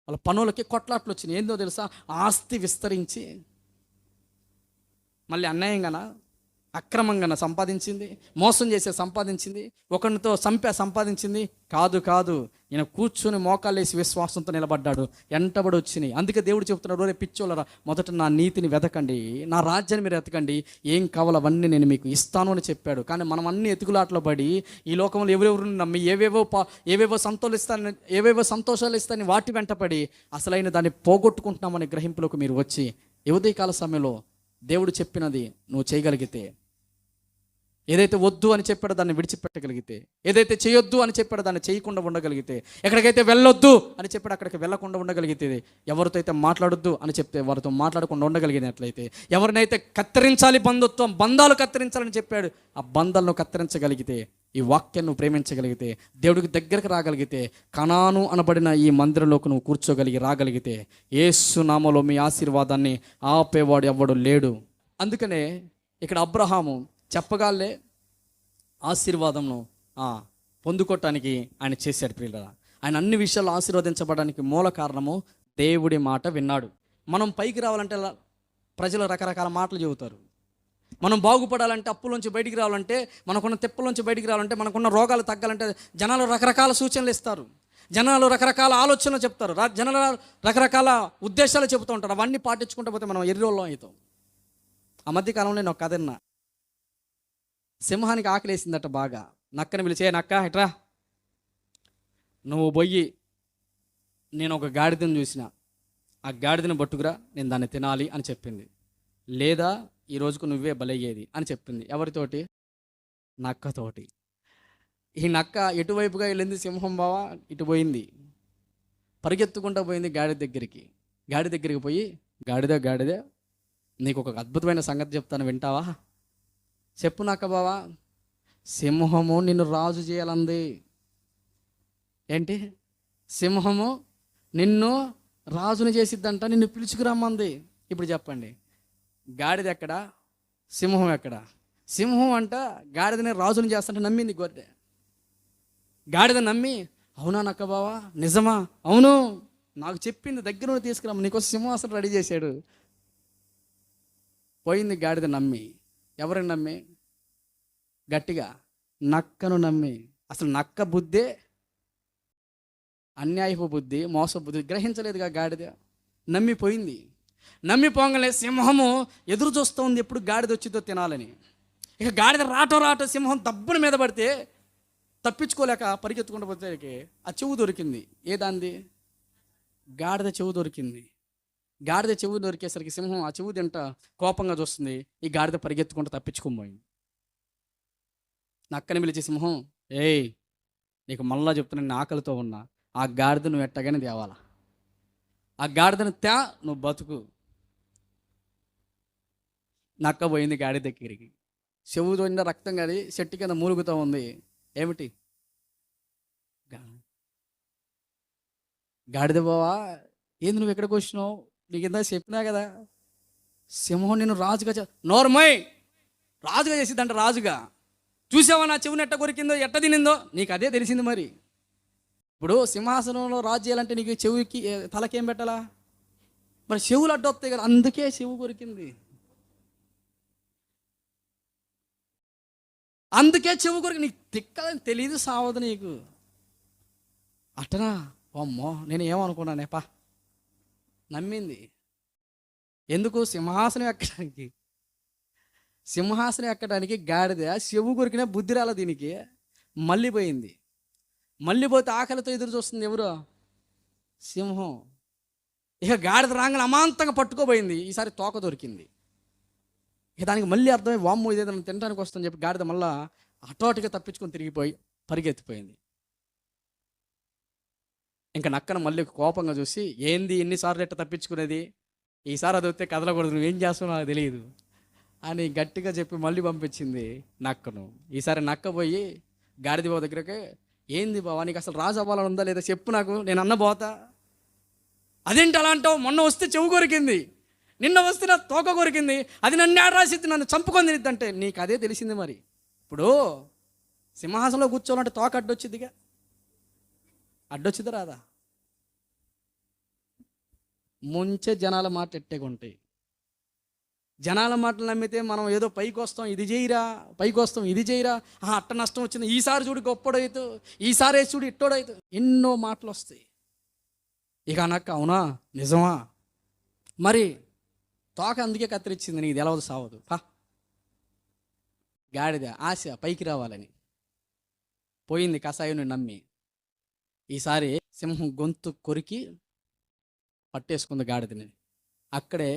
వాళ్ళ పనులకి కొట్లాట్లు వచ్చినాయి. ఏందో తెలుసా? ఆస్తి విస్తరించి మళ్ళీ అన్యాయంగానా, అక్రమంగా సంపాదించింది, మోసం చేసే సంపాదించింది, ఒకరితో సంపాదించింది కాదు. ఈయన కూర్చొని మోకాళ్ళేసి విశ్వాసంతో నిలబడ్డాడు. ఎంటబడి వచ్చినాయి. అందుకే దేవుడు చెప్తున్నాడు, రే పిచ్చోళ్ళరా, మొదట నా నీతిని వెతకండి, నా రాజ్యాన్ని మీరు వెతకండి, ఏం కావాలో అవన్నీ నేను మీకు ఇస్తాను అని చెప్పాడు. కానీ మనం అన్ని ఎతుకులాట్లో పడి ఈ లోకంలో ఎవరెవరు నమ్మి ఏవేవో సంతోషాలు ఇస్తాయని వాటి వెంటపడి అసలైన దాన్ని పోగొట్టుకుంటున్నామని గ్రహింపులోకి మీరు వచ్చి ఈ ఉదయకాల సమయంలో దేవుడు చెప్పినది నువ్వు చేయగలిగితే, ఏదైతే వద్దు అని చెప్పాడో దాన్ని విడిచిపెట్టగలిగితే, ఏదైతే చేయొద్దు అని చెప్పాడో దాన్ని చేయకుండా ఉండగలిగితే, ఎక్కడికైతే వెళ్ళొద్దు అని చెప్పాడు అక్కడికి వెళ్ళకుండా ఉండగలిగితే, ఎవరితో అయితే మాట్లాడొద్దు అని చెప్తే వారితో మాట్లాడకుండా ఉండగలిగినట్లయితే, ఎవరినైతే కత్తిరించాలి బంధాలు కత్తిరించాలని చెప్పాడు ఆ బంధాలను కత్తిరించగలిగితే, ఈ వాక్యాన్ని నువ్వు ప్రేమించగలిగితే, దేవుడికి దగ్గరకు రాగలిగితే, కనాను అనబడిన ఈ మందిరంలోకి నువ్వు కూర్చోగలిగి రాగలిగితే, యేసు నామములో మీ ఆశీర్వాదాన్ని ఆపేవాడు ఎవ్వడు లేడు. అందుకనే ఇక్కడ అబ్రహాము చెప్పగాలే ఆశీర్వాదంను పొందుకోవటానికి ఆయన చేశాడు. ప్రియులారా, ఆయన అన్ని విషయాల్లో ఆశీర్వదించబడడానికి మూల కారణము దేవుడి మాట విన్నాడు. మనం పైకి రావాలంటే ప్రజలు రకరకాల మాటలు చెబుతారు. మనం బాగుపడాలంటే, అప్పులోంచి బయటికి రావాలంటే, మనకున్న తిప్పలోంచి బయటికి రావాలంటే, మనకున్న రోగాలు తగ్గాలంటే జనాలు రకరకాల సూచనలు ఇస్తారు, జనాలు రకరకాల ఆలోచనలు చెప్తారు, జనాలు రకరకాల ఉద్దేశాలు చెబుతూ ఉంటారు. అవన్నీ పాటించుకుంటూ పోతే మనం ఎర్రోళ్ళం అవుతాం. ఆ మధ్యకాలంలో నేను ఒక కథ విన్నా. సింహానికి ఆకలేసిందట బాగా. నక్కని పిలిచే, నక్క ఇట్రా, నువ్వు పోయి నేను ఒక గాడిదను చూసిన, ఆ గాడిదను పట్టుకురా, నేను దాన్ని తినాలి అని చెప్పింది. లేదా ఈ రోజుకు నువ్వే బలయ్యేది అని చెప్పింది. ఎవరితోటి? నక్కతోటి. ఈ నక్క ఎటువైపుగా వెళ్ళింది? సింహం బావా ఇటు పోయింది, పరిగెత్తుకుంటూ పోయింది గాడిద దగ్గరికి పోయి, గాడిద నీకు ఒక అద్భుతమైన సంగతి చెప్తాను, వింటావా? చెప్పు నక్క బావా. సింహము నిన్ను రాజు చేయాలంది. ఏంటి? సింహము నిన్ను రాజుని చేసిద్దంట, నిన్ను పిలుచుకురమ్మంది. ఇప్పుడు చెప్పండి, గాడిద ఎక్కడ, సింహం ఎక్కడ? సింహం అంట గాడిదని రాజుని చేస్తాంటే నమ్మింది గొర్రె. గాడిద నమ్మి, అవునా నక్క బావా, నిజమా? అవును, నాకు చెప్పింది, దగ్గర నుండి తీసుకురమ్మ, నీకోసం సింహాసనం రెడీ చేశాడు. పోయింది గాడిద నమ్మి. ఎవరిని నమ్మి? గట్టిగా నక్కను నమ్మి. అసలు నక్క బుద్ధే అన్యాయపు బుద్ధి, మోస బుద్ధి గ్రహించలేదుగా గాడిద. నమ్మిపోయింది. నమ్మిపోగానే సింహము ఎదురు చూస్తూ ఉంది ఎప్పుడు గాడిద వచ్చిందో తినాలని. ఇక గాడిద రాటో సింహం దబ్బున మీద పడితే తప్పించుకోలేక పరిగెత్తుకుంటూ పోతే ఆ చెవు దొరికింది. ఏదాంది? గాడిద చెవు దొరికింది. గాడిద చెవు దొరికేసరికి సింహం ఆ చెవు తింట కోపంగా చూస్తుంది. ఈ గాడిద పరిగెత్తుకుంటూ తప్పించుకోబోయింది. నక్కని పిలిచి సింహం, ఏయ్ నీకు మళ్ళా చెప్తున్నా, నేను ఆకలితో ఉన్నా, ఆ గాడిద నువ్వు ఎట్టగానే తేవాలా, ఆ గాడిదను తే, నువ్వు బతుకు. నక్క పోయింది గాడి దగ్గరికి. చెవుతో నిండా రక్తం కాదు, చెట్టు కింద మూలుగుతూ ఉంది. ఏమిటి? గాడిద బావా, ఏంది నువ్వు ఎక్కడికి వచ్చినావు? నీకు ఇందా చెప్పినా కదా, సింహం నేను రాజుగా నోర్మై రాజుగా చేసిద్దంట. రాజుగా చూసావా నా చెవుని ఎట్ట కొరికిందో, ఎట్ట తినిందో? నీకు అదే తెలిసింది. మరి ఇప్పుడు సింహాసనంలో రాజు చేయాలంటే నీకు చెవుకి తలకేం పెట్టాలా? మరి చెవులు అడ్డొస్తాయి కదా, అందుకే చెవు కొరికింది. అందుకే చెవు కొరికి. నీకు తిక్కదని తెలియదు, సావదు నీకు. అట్టనా? అమ్మో, నేను ఏమనుకున్నానేపా. నమ్మింది. ఎందుకు? సింహాసనం ఎక్కడానికి. సింహాసనం ఎక్కడానికి గాడిద చెవు కొరికిన బుద్ధి రాల దీనికి. మళ్ళీ పోయింది. మళ్ళీ పోతే ఆకలితో ఎదురు చూస్తుంది ఎవరు? సింహం. ఇక గాడిద రాంగలు అమాంతంగా పట్టుకోబోయింది. ఈసారి తోక దొరికింది. ఇక దానికి మళ్ళీ అర్థమై, వామ్మో ఇదేదో తినడానికి వస్తుందని చెప్పి గాడిద మళ్ళా అటోటిగా తప్పించుకొని తిరిగిపోయి పరిగెత్తిపోయింది. ఇంకా నక్కన మళ్ళీ కోపంగా చూసి, ఏంది ఎన్నిసార్లు ఎట్ట తప్పించుకునేది, ఈసారి అది వస్తే కదలకూడదు, నువ్వేం చేస్తావు నాకు తెలియదు అని గట్టిగా చెప్పి మళ్ళీ పంపించింది నక్కను. ఈసారి నక్క పోయి గాడిద బావ దగ్గరకే, ఏంది బావా, నీకు అసలు రాజు అవ్వాలని ఉందా లేదా చెప్పు, నాకు నేను అన్న పోతా. అదేంటి అలా అంటావు? మొన్న వస్తే చెవు కొరికింది, నిన్న వస్తే నా తోక కొరికింది, అది నన్ను ఆడరాసిద్ది, నన్ను చంపుకొని తినిద్దంటే నీకు అదే తెలిసింది. మరి ఇప్పుడు సింహాసనంలో కూర్చోవాలంటే తోక అడ్డొచ్చిద్దిగా, అడ్డొచ్చిద్దా రాదా? ముంచే జనాల మాట ఎట్టేగా ఉంటాయి. జనాల మాటలు నమ్మితే మనం ఏదో పైకి వస్తాం, ఇది చేయరా, పైకి వస్తాం, ఇది చేయరా, అట్ట నష్టం వచ్చింది, ఈసారి చూడు గొప్పడైతు, ఈసారి చూడు ఇట్టోడైతు, ఎన్నో మాటలు వస్తాయి. ఇక నాకు అవునా నిజమా? మరి తోక అందుకే కత్తిరించింది, నీకు తెలవదు సావదు. గాడిద ఆశ పైకి రావాలని పోయింది కషాయుని నమ్మి. ఈసారి సింహం గొంతు కొరికి పట్టేసుకుంది గాడిదని. అక్కడే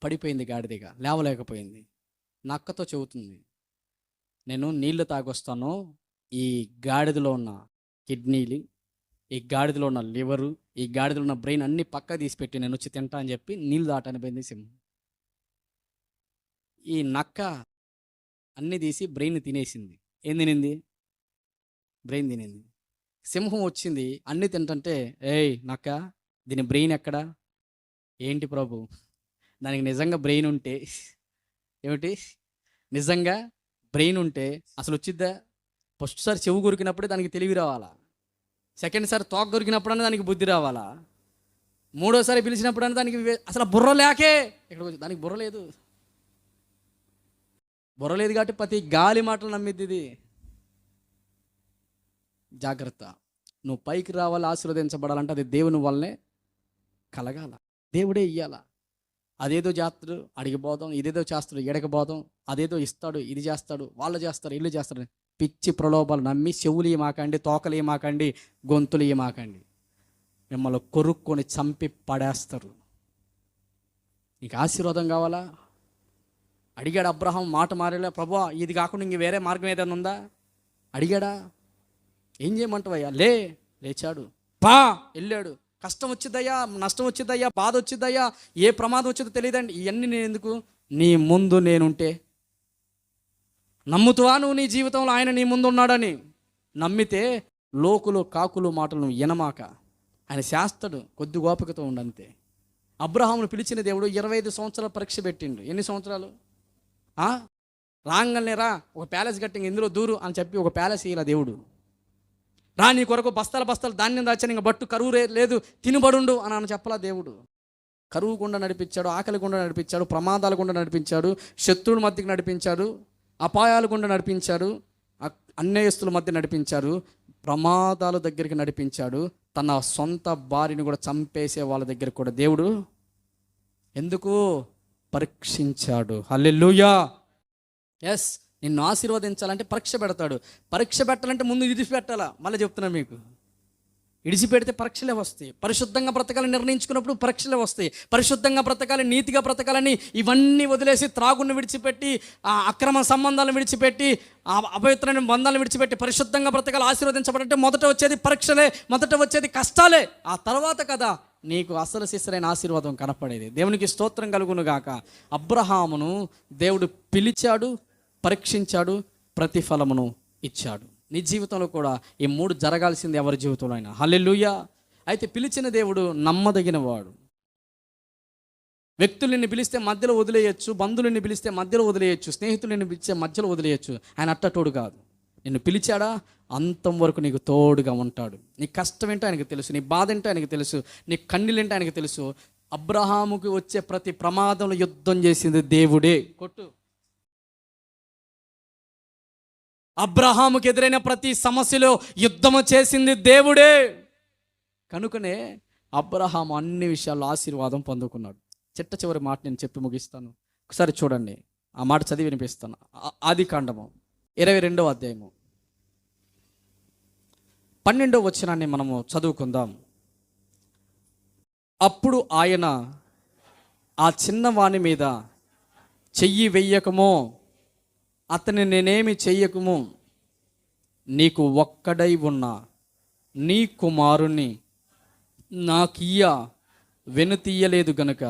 పడిపోయింది గాడిదగా, లేవలేకపోయింది. నక్కతో చెబుతుంది, నేను నీళ్లు తాగొస్తాను, ఈ గాడిదలో ఉన్న కిడ్నీలు, ఈ గాడిదలో ఉన్న లివరు, ఈ గాడిదలో ఉన్న బ్రెయిన్ అన్ని పక్క తీసిపెట్టి నేను వచ్చి తింటా అని చెప్పి నీళ్ళు దాటనిపోయింది సింహం. ఈ నక్క అన్నీ తీసి బ్రెయిన్ తినేసింది. ఏం తినింది? బ్రెయిన్ తినింది. సింహం వచ్చింది అన్నీ తింటుంటే, ఏయ్ నక్క, దీని బ్రెయిన్ ఎక్కడా? ఏంటి ప్రభు, దానికి నిజంగా బ్రెయిన్ ఉంటే, ఏమిటి నిజంగా బ్రెయిన్ ఉంటే అసలు వచ్చిద్దా? ఫస్ట్ సారి చెవు కొరికినప్పుడే దానికి తెలివి రావాలా, సెకండ్ సారి తోక కొరికినప్పుడన్నా దానికి బుద్ధి రావాలా, మూడోసారి పిలిచినప్పుడన్నా దానికి అసలు బుర్ర లేకే. ఇక్కడ దానికి బుర్ర లేదు. బుర్ర లేదు కాబట్టి ప్రతి గాలి మాటలు నమ్మిద్ది ఇది. జాగ్రత్త. నువ్వు పైకి రావాలి, ఆశీర్వదించబడాలంటే అది దేవుని వల్లనే కలగాల, దేవుడే ఇయ్యాల. అదేదో చేస్తాడు అడిగిపోదాం, ఇదేదో చేస్తాడు ఎడకపోదాం, అదేదో ఇస్తాడు ఇది చేస్తాడు, వాళ్ళు చేస్తారు ఇల్లు చేస్తారు, పిచ్చి ప్రలోభాలు నమ్మి చెవులు ఇమాకండి, తోకలు ఇమాకండి, గొంతులు ఇమాకండి. మిమ్మల్ని కొరుక్కొని చంపి పడేస్తారు. నీకు ఆశీర్వాదం కావాలా? అడిగాడు అబ్రహాం, మాట మారేలా, ప్రభువా ఇది కాకుండా ఇంక వేరే మార్గం ఏదైనా ఉందా అడిగాడా? ఏం చేయమంటావయ్యా? లేచాడు, వెళ్ళాడు. కష్టం వచ్చిద్దయ్యా, నష్టం వచ్చిద్దయ్యా, బాధ వచ్చిద్దయ్యా, ఏ ప్రమాదం వచ్చిందో తెలియదండి. ఇవన్నీ నేను ఎందుకు? నీ ముందు నేనుంటే నమ్ముతావా నువ్వు నీ జీవితంలో ఆయన నీ ముందు ఉన్నాడని? నమ్మితే లోకులు కాకులు మాటలు నువ్వు వినమాక. ఆయన శాస్త్రుడు, కొద్ది ఓపికతో ఉండంతే. అబ్రహామును పిలిచిన దేవుడు 25 సంవత్సరాల పరీక్ష పెట్టిండు. ఎన్ని సంవత్సరాలు? రాంగల్నే రా, ఒక ప్యాలెస్ కట్టింగ్ ఇందులో దూరు అని చెప్పి ఒక ప్యాలెస్ ఇయ్యాల దేవుడు. రా, నీ కొరకు బస్తాల బస్తాలు ధాన్యం దాచాను, ఇంకా బట్టు కరువు లేదు, తినబడుండు అని చెప్పలా దేవుడు. కరువు గుండా నడిపించాడు, ఆకలి గుండా నడిపించాడు, ప్రమాదాల గుండా నడిపించాడు, శత్రువుల మధ్యకి నడిపించాడు, అపాయాల గుండా నడిపించాడు, అన్యాయస్తుల మధ్య నడిపించాడు, ప్రమాదాల దగ్గరికి నడిపించాడు. తన సొంత భార్యని కూడా చంపేసే వాళ్ళ దగ్గర కూడా దేవుడు ఎందుకు పరీక్షించాడు. హల్లెలూయా. ఎస్, నిన్ను ఆశీర్వదించాలంటే పరీక్ష పెడతాడు. పరీక్ష పెట్టాలంటే ముందు విడిచిపెట్టాలా. మళ్ళీ చెప్తున్నాను మీకు, విడిచిపెడితే పరీక్షలే వస్తాయి. పరిశుద్ధంగా బ్రతకాలని నిర్ణయించుకున్నప్పుడు పరీక్షలే వస్తాయి. పరిశుద్ధంగా బ్రతకాలి, నీతిగా బ్రతకాలని ఇవన్నీ వదిలేసి త్రాగుని విడిచిపెట్టి, ఆ అక్రమ సంబంధాలను విడిచిపెట్టి, ఆ అపవిత్రమైన బంధాలను విడిచిపెట్టి పరిశుద్ధంగా బ్రతకాలి, ఆశీర్వదించబడంటే మొదట వచ్చేది పరీక్షలే, మొదట వచ్చేది కష్టాలే. ఆ తర్వాత కదా నీకు అసలు శిశురైన ఆశీర్వాదం కనపడేది. దేవునికి స్తోత్రం కలుగును గాక. అబ్రహామును దేవుడు పిలిచాడు, పరీక్షించాడు, ప్రతిఫలమును ఇచ్చాడు. నీ జీవితంలో కూడా ఈ 3 జరగాల్సింది ఎవరి జీవితంలో అయినా. హల్లెలూయా. అయితే పిలిచిన దేవుడు నమ్మదగిన వాడు. వ్యక్తులు నిన్ను పిలిస్తే మధ్యలో వదిలేయచ్చు, బంధువులు నిన్ను పిలిస్తే మధ్యలో వదిలేయచ్చు, స్నేహితులు నిన్ను పిలిస్తే మధ్యలో వదిలేయచ్చు. ఆయన అట్టటోడు కాదు. నిన్ను పిలిచాడా అంతం వరకు నీకు తోడుగా ఉంటాడు. నీ కష్టం ఏంటో ఆయనకు తెలుసు, నీ బాధ ఏంటో ఆయనకు తెలుసు, నీ కన్నీళ్ళేంటో ఆయనకు తెలుసు. అబ్రహాముకి వచ్చే ప్రతి ప్రమాదంలో యుద్ధం చేసింది దేవుడే. కొట్టు. అబ్రహాముకి ఎదురైన ప్రతి సమస్యలో యుద్ధము చేసింది దేవుడే. కనుకనే అబ్రహాము అన్ని విషయాల్లో ఆశీర్వాదం పొందుకున్నాడు. చిట్ట చివరి మాట నేను చెప్పి ముగిస్తాను. ఒకసారి చూడండి, ఆ మాట చదివి వినిపిస్తాను. ఆదికాండము 22వ అధ్యాయము 12వ వచనాన్ని మనము చదువుకుందాం. అప్పుడు ఆయన ఆ చిన్నవాని మీద చెయ్యి వెయ్యకమో, అతని నేనేమి చెయ్యకము, నీకు ఒక్కడై ఉన్న నీ కుమారుణ్ణి నాకియ్య వెనుతీయలేదు గనుక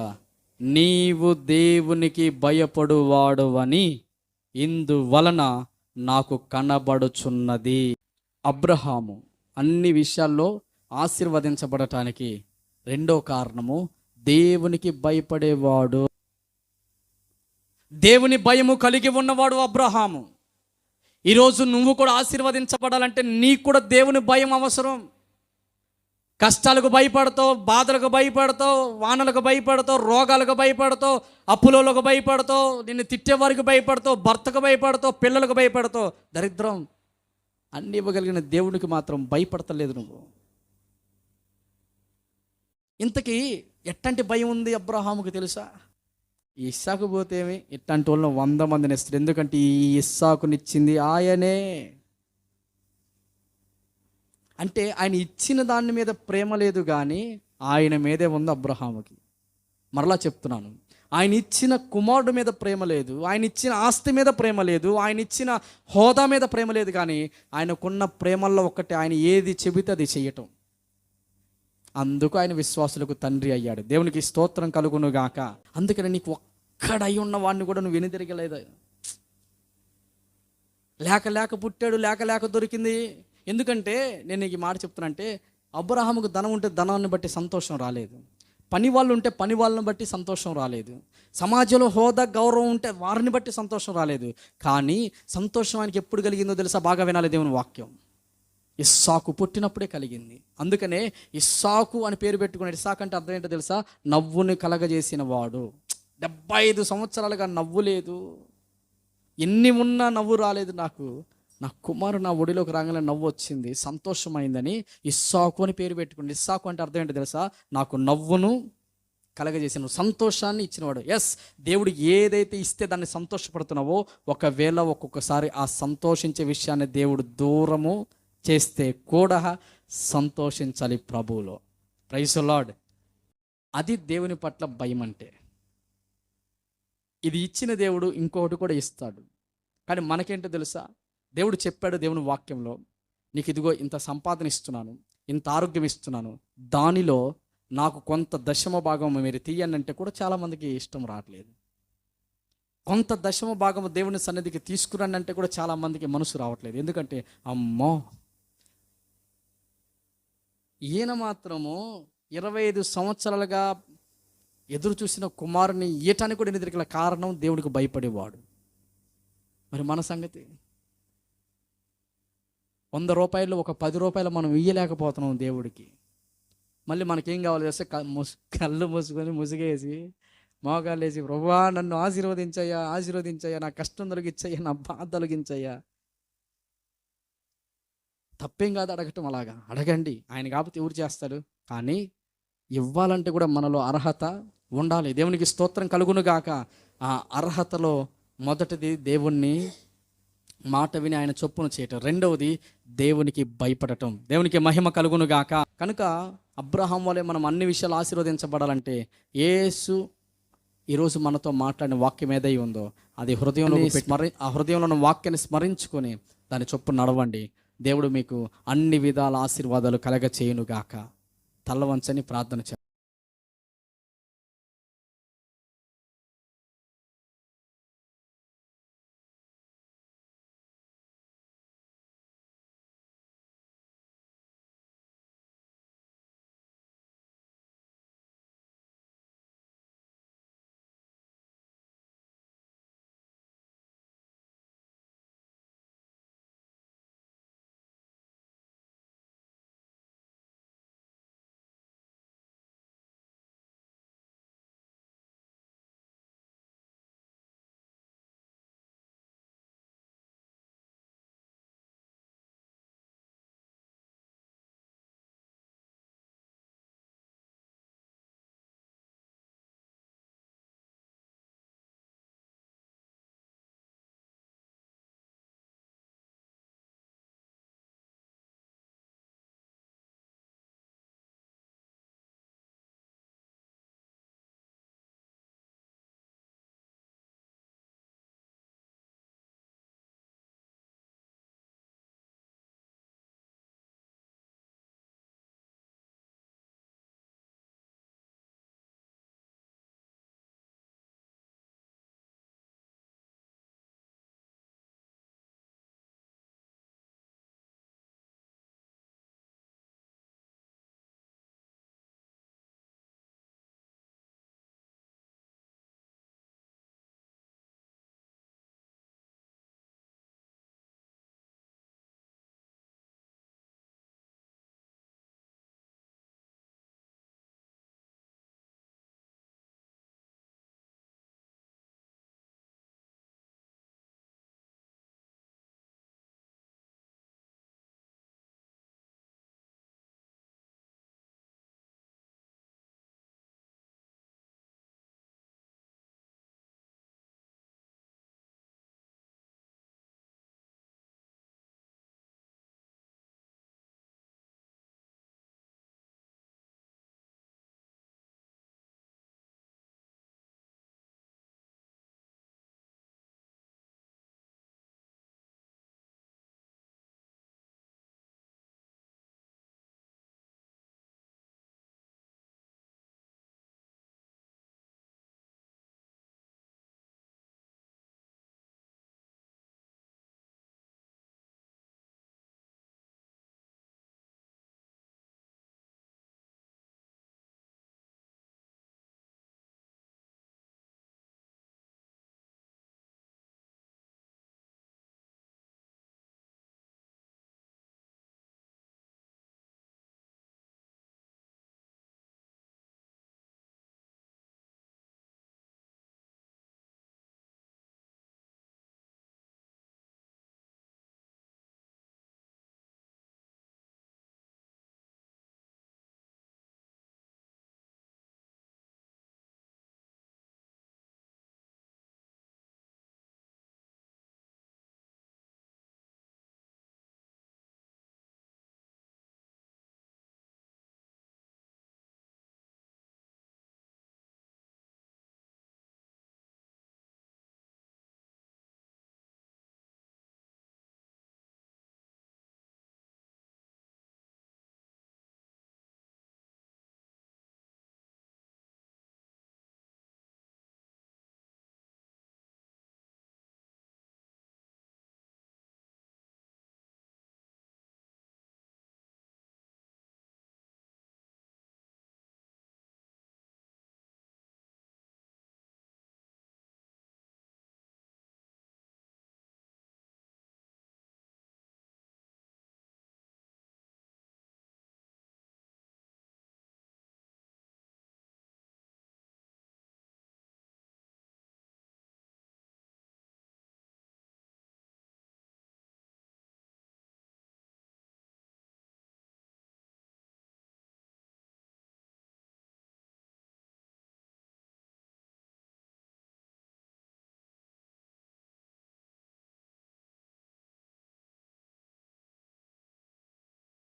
నీవు దేవునికి భయపడువాడవని ఇందువలన నాకు కనబడుచున్నది. అబ్రహాము అన్ని విషయాల్లో ఆశీర్వదించబడటానికి రెండో కారణము దేవునికి భయపడేవాడు. దేవుని భయము కలిగి ఉన్నవాడు అబ్రహాము. ఈరోజు నువ్వు కూడా ఆశీర్వదించబడాలంటే నీకు కూడా దేవుని భయం అవసరం. కష్టాలకు భయపడతావు, బాధలకు భయపడతావు, వానలకు భయపడతావు, రోగాలకు భయపడతావు, అప్పులకు భయపడతావు, నిన్ను తిట్టేవారికి భయపడతావు, భర్తకు భయపడతావు, పిల్లలకు భయపడతావు. దరిద్రం అన్ని ఇవ్వగలిగిన దేవునికి మాత్రం భయపడతలేదు నువ్వు. ఇంతకీ ఎట్టంటి భయం ఉంది అబ్రహాముకి తెలుసా? ఇస్సాకు పోతేమి ఇట్లాంటి వాళ్ళని 100 మందిని ఇస్తారు. ఎందుకంటే ఈ ఇస్సాకునిచ్చింది ఆయనే. అంటే ఆయన ఇచ్చిన దాని మీద ప్రేమ లేదు, కానీ ఆయన మీదే ఉంది అబ్రహాముకి. మరలా చెప్తున్నాను, ఆయన ఇచ్చిన కుమారుడు మీద ప్రేమ లేదు, ఆయన ఇచ్చిన ఆస్తి మీద ప్రేమ లేదు, ఆయన ఇచ్చిన హోదా మీద ప్రేమ లేదు, కానీ ఆయనకున్న ప్రేమల్లో ఒకటి, ఆయన ఏది చెబితే అది చెయ్యటం. అందుకు ఆయన విశ్వాసులకు తండ్రి అయ్యాడు. దేవునికి స్తోత్రం కలుగును గాక. అందుకని నీకు ఒక్కడై ఉన్న వాడిని కూడా నువ్వు వెనుదిరగలేదు. లేక పుట్టాడు, లేక దొరికింది. ఎందుకంటే నేను ఈ మాట చెప్తున్నానంటే, అబ్రహాముకు ధనం ఉంటే ధనాన్ని బట్టి సంతోషం రాలేదు, పని వాళ్ళు ఉంటే పని వాళ్ళని బట్టి సంతోషం రాలేదు, సమాజంలో హోదా గౌరవం ఉంటే వారిని బట్టి సంతోషం రాలేదు. కానీ సంతోషం ఆయనకి ఎప్పుడు కలిగిందో తెలుసా? బాగా వినాలి దేవుని వాక్యం. ఇస్సాకు పుట్టినప్పుడే కలిగింది. అందుకనే ఇస్సాకు అని పేరు పెట్టుకున్నాడు. ఇస్సాకు అంటే అర్థం ఏంటో తెలుసా? నవ్వుని కలగజేసిన వాడు. 75 సంవత్సరాలుగా నవ్వు లేదు, ఎన్ని ఉన్నా నవ్వు రాలేదు నాకు. నా కుమారుడు నా ఒడిలోకి రాగానే నవ్వు వచ్చింది, సంతోషమైందని ఇస్సాకు అని పేరు పెట్టుకున్నాడు. ఇస్సాకు అంటే అర్థం ఏంటో తెలుసా? నాకు నవ్వును కలగజేసిన, సంతోషాన్ని ఇచ్చినవాడు. ఎస్, దేవుడు ఏదైతే ఇస్తే దాన్ని సంతోషపడుతున్నావో, ఒకవేళ ఒక్కొక్కసారి ఆ సంతోషించే విషయాన్ని దేవుడు దూరము చేస్తే కూడా సంతోషించాలి ప్రభువులో. Praise the Lord. అది దేవుని పట్ల భయం అంటే. ఇది ఇచ్చిన దేవుడు ఇంకొకటి కూడా ఇస్తాడు. కానీ మనకేంటో తెలుసా? దేవుడు చెప్పాడు దేవుని వాక్యంలో, నీకు ఇదిగో ఇంత సంపాదన ఇస్తున్నాను, ఇంత ఆరోగ్యం ఇస్తున్నాను, దానిలో నాకు కొంత దశమ భాగం మీరు తీయండి అంటే కూడా చాలామందికి ఇష్టం రావట్లేదు. కొంత దశమ భాగము దేవుని సన్నిధికి తీసుకురండి అంటే కూడా చాలామందికి మనసు రావట్లేదు. ఎందుకంటే అమ్మో, ఈయన మాత్రము 25 సంవత్సరాలుగా ఎదురు చూసిన కుమారుని ఇయటానికి కూడా ఎదురుగల కారణం దేవునికి భయపడేవాడు. మరి మన సంగతి 100 రూపాయలు ఒక 10 రూపాయలు మనం ఇయ్యలేకపోతున్నాం దేవుడికి. మళ్ళీ మనకేం కావాలి చేస్తే కళ్ళు మూసుకొని ముసుగేసి మోకాలు వేసి, ప్రభువా నన్ను ఆశీర్వదించయ్యా, ఆశీర్వదించయ్యా, నా కష్టం తొలగించయ్యా, నా బాధ తొలగించయ్యా. తప్పేం కాదు అడగటం, అలాగా అడగండి. ఆయన కాబట్టి ఎవరు చేస్తాడు. కానీ ఇవ్వాలంటే కూడా మనలో అర్హత ఉండాలి. దేవునికి స్తోత్రం కలుగును గాక. ఆ అర్హతలో మొదటిది దేవుణ్ణి మాట విని ఆయన చొప్పున చేయటం, రెండవది దేవునికి భయపడటం. దేవునికి మహిమ కలుగును గాక. కనుక అబ్రహాం వలె మనం అన్ని విషయాలు ఆశీర్వదించబడాలంటే యేసు ఈరోజు మనతో మాట్లాడిన వాక్యం ఏదై ఉందో అది హృదయంలో ఆ హృదయంలో ఉన్న వాక్యాన్ని స్మరించుకొని దాని చొప్పున నడవండి. దేవుడు మీకు అన్ని విధాల ఆశీర్వాదాలు కలగ చేయునుగాక. తల్ల వంచని ప్రార్థన చేయండి.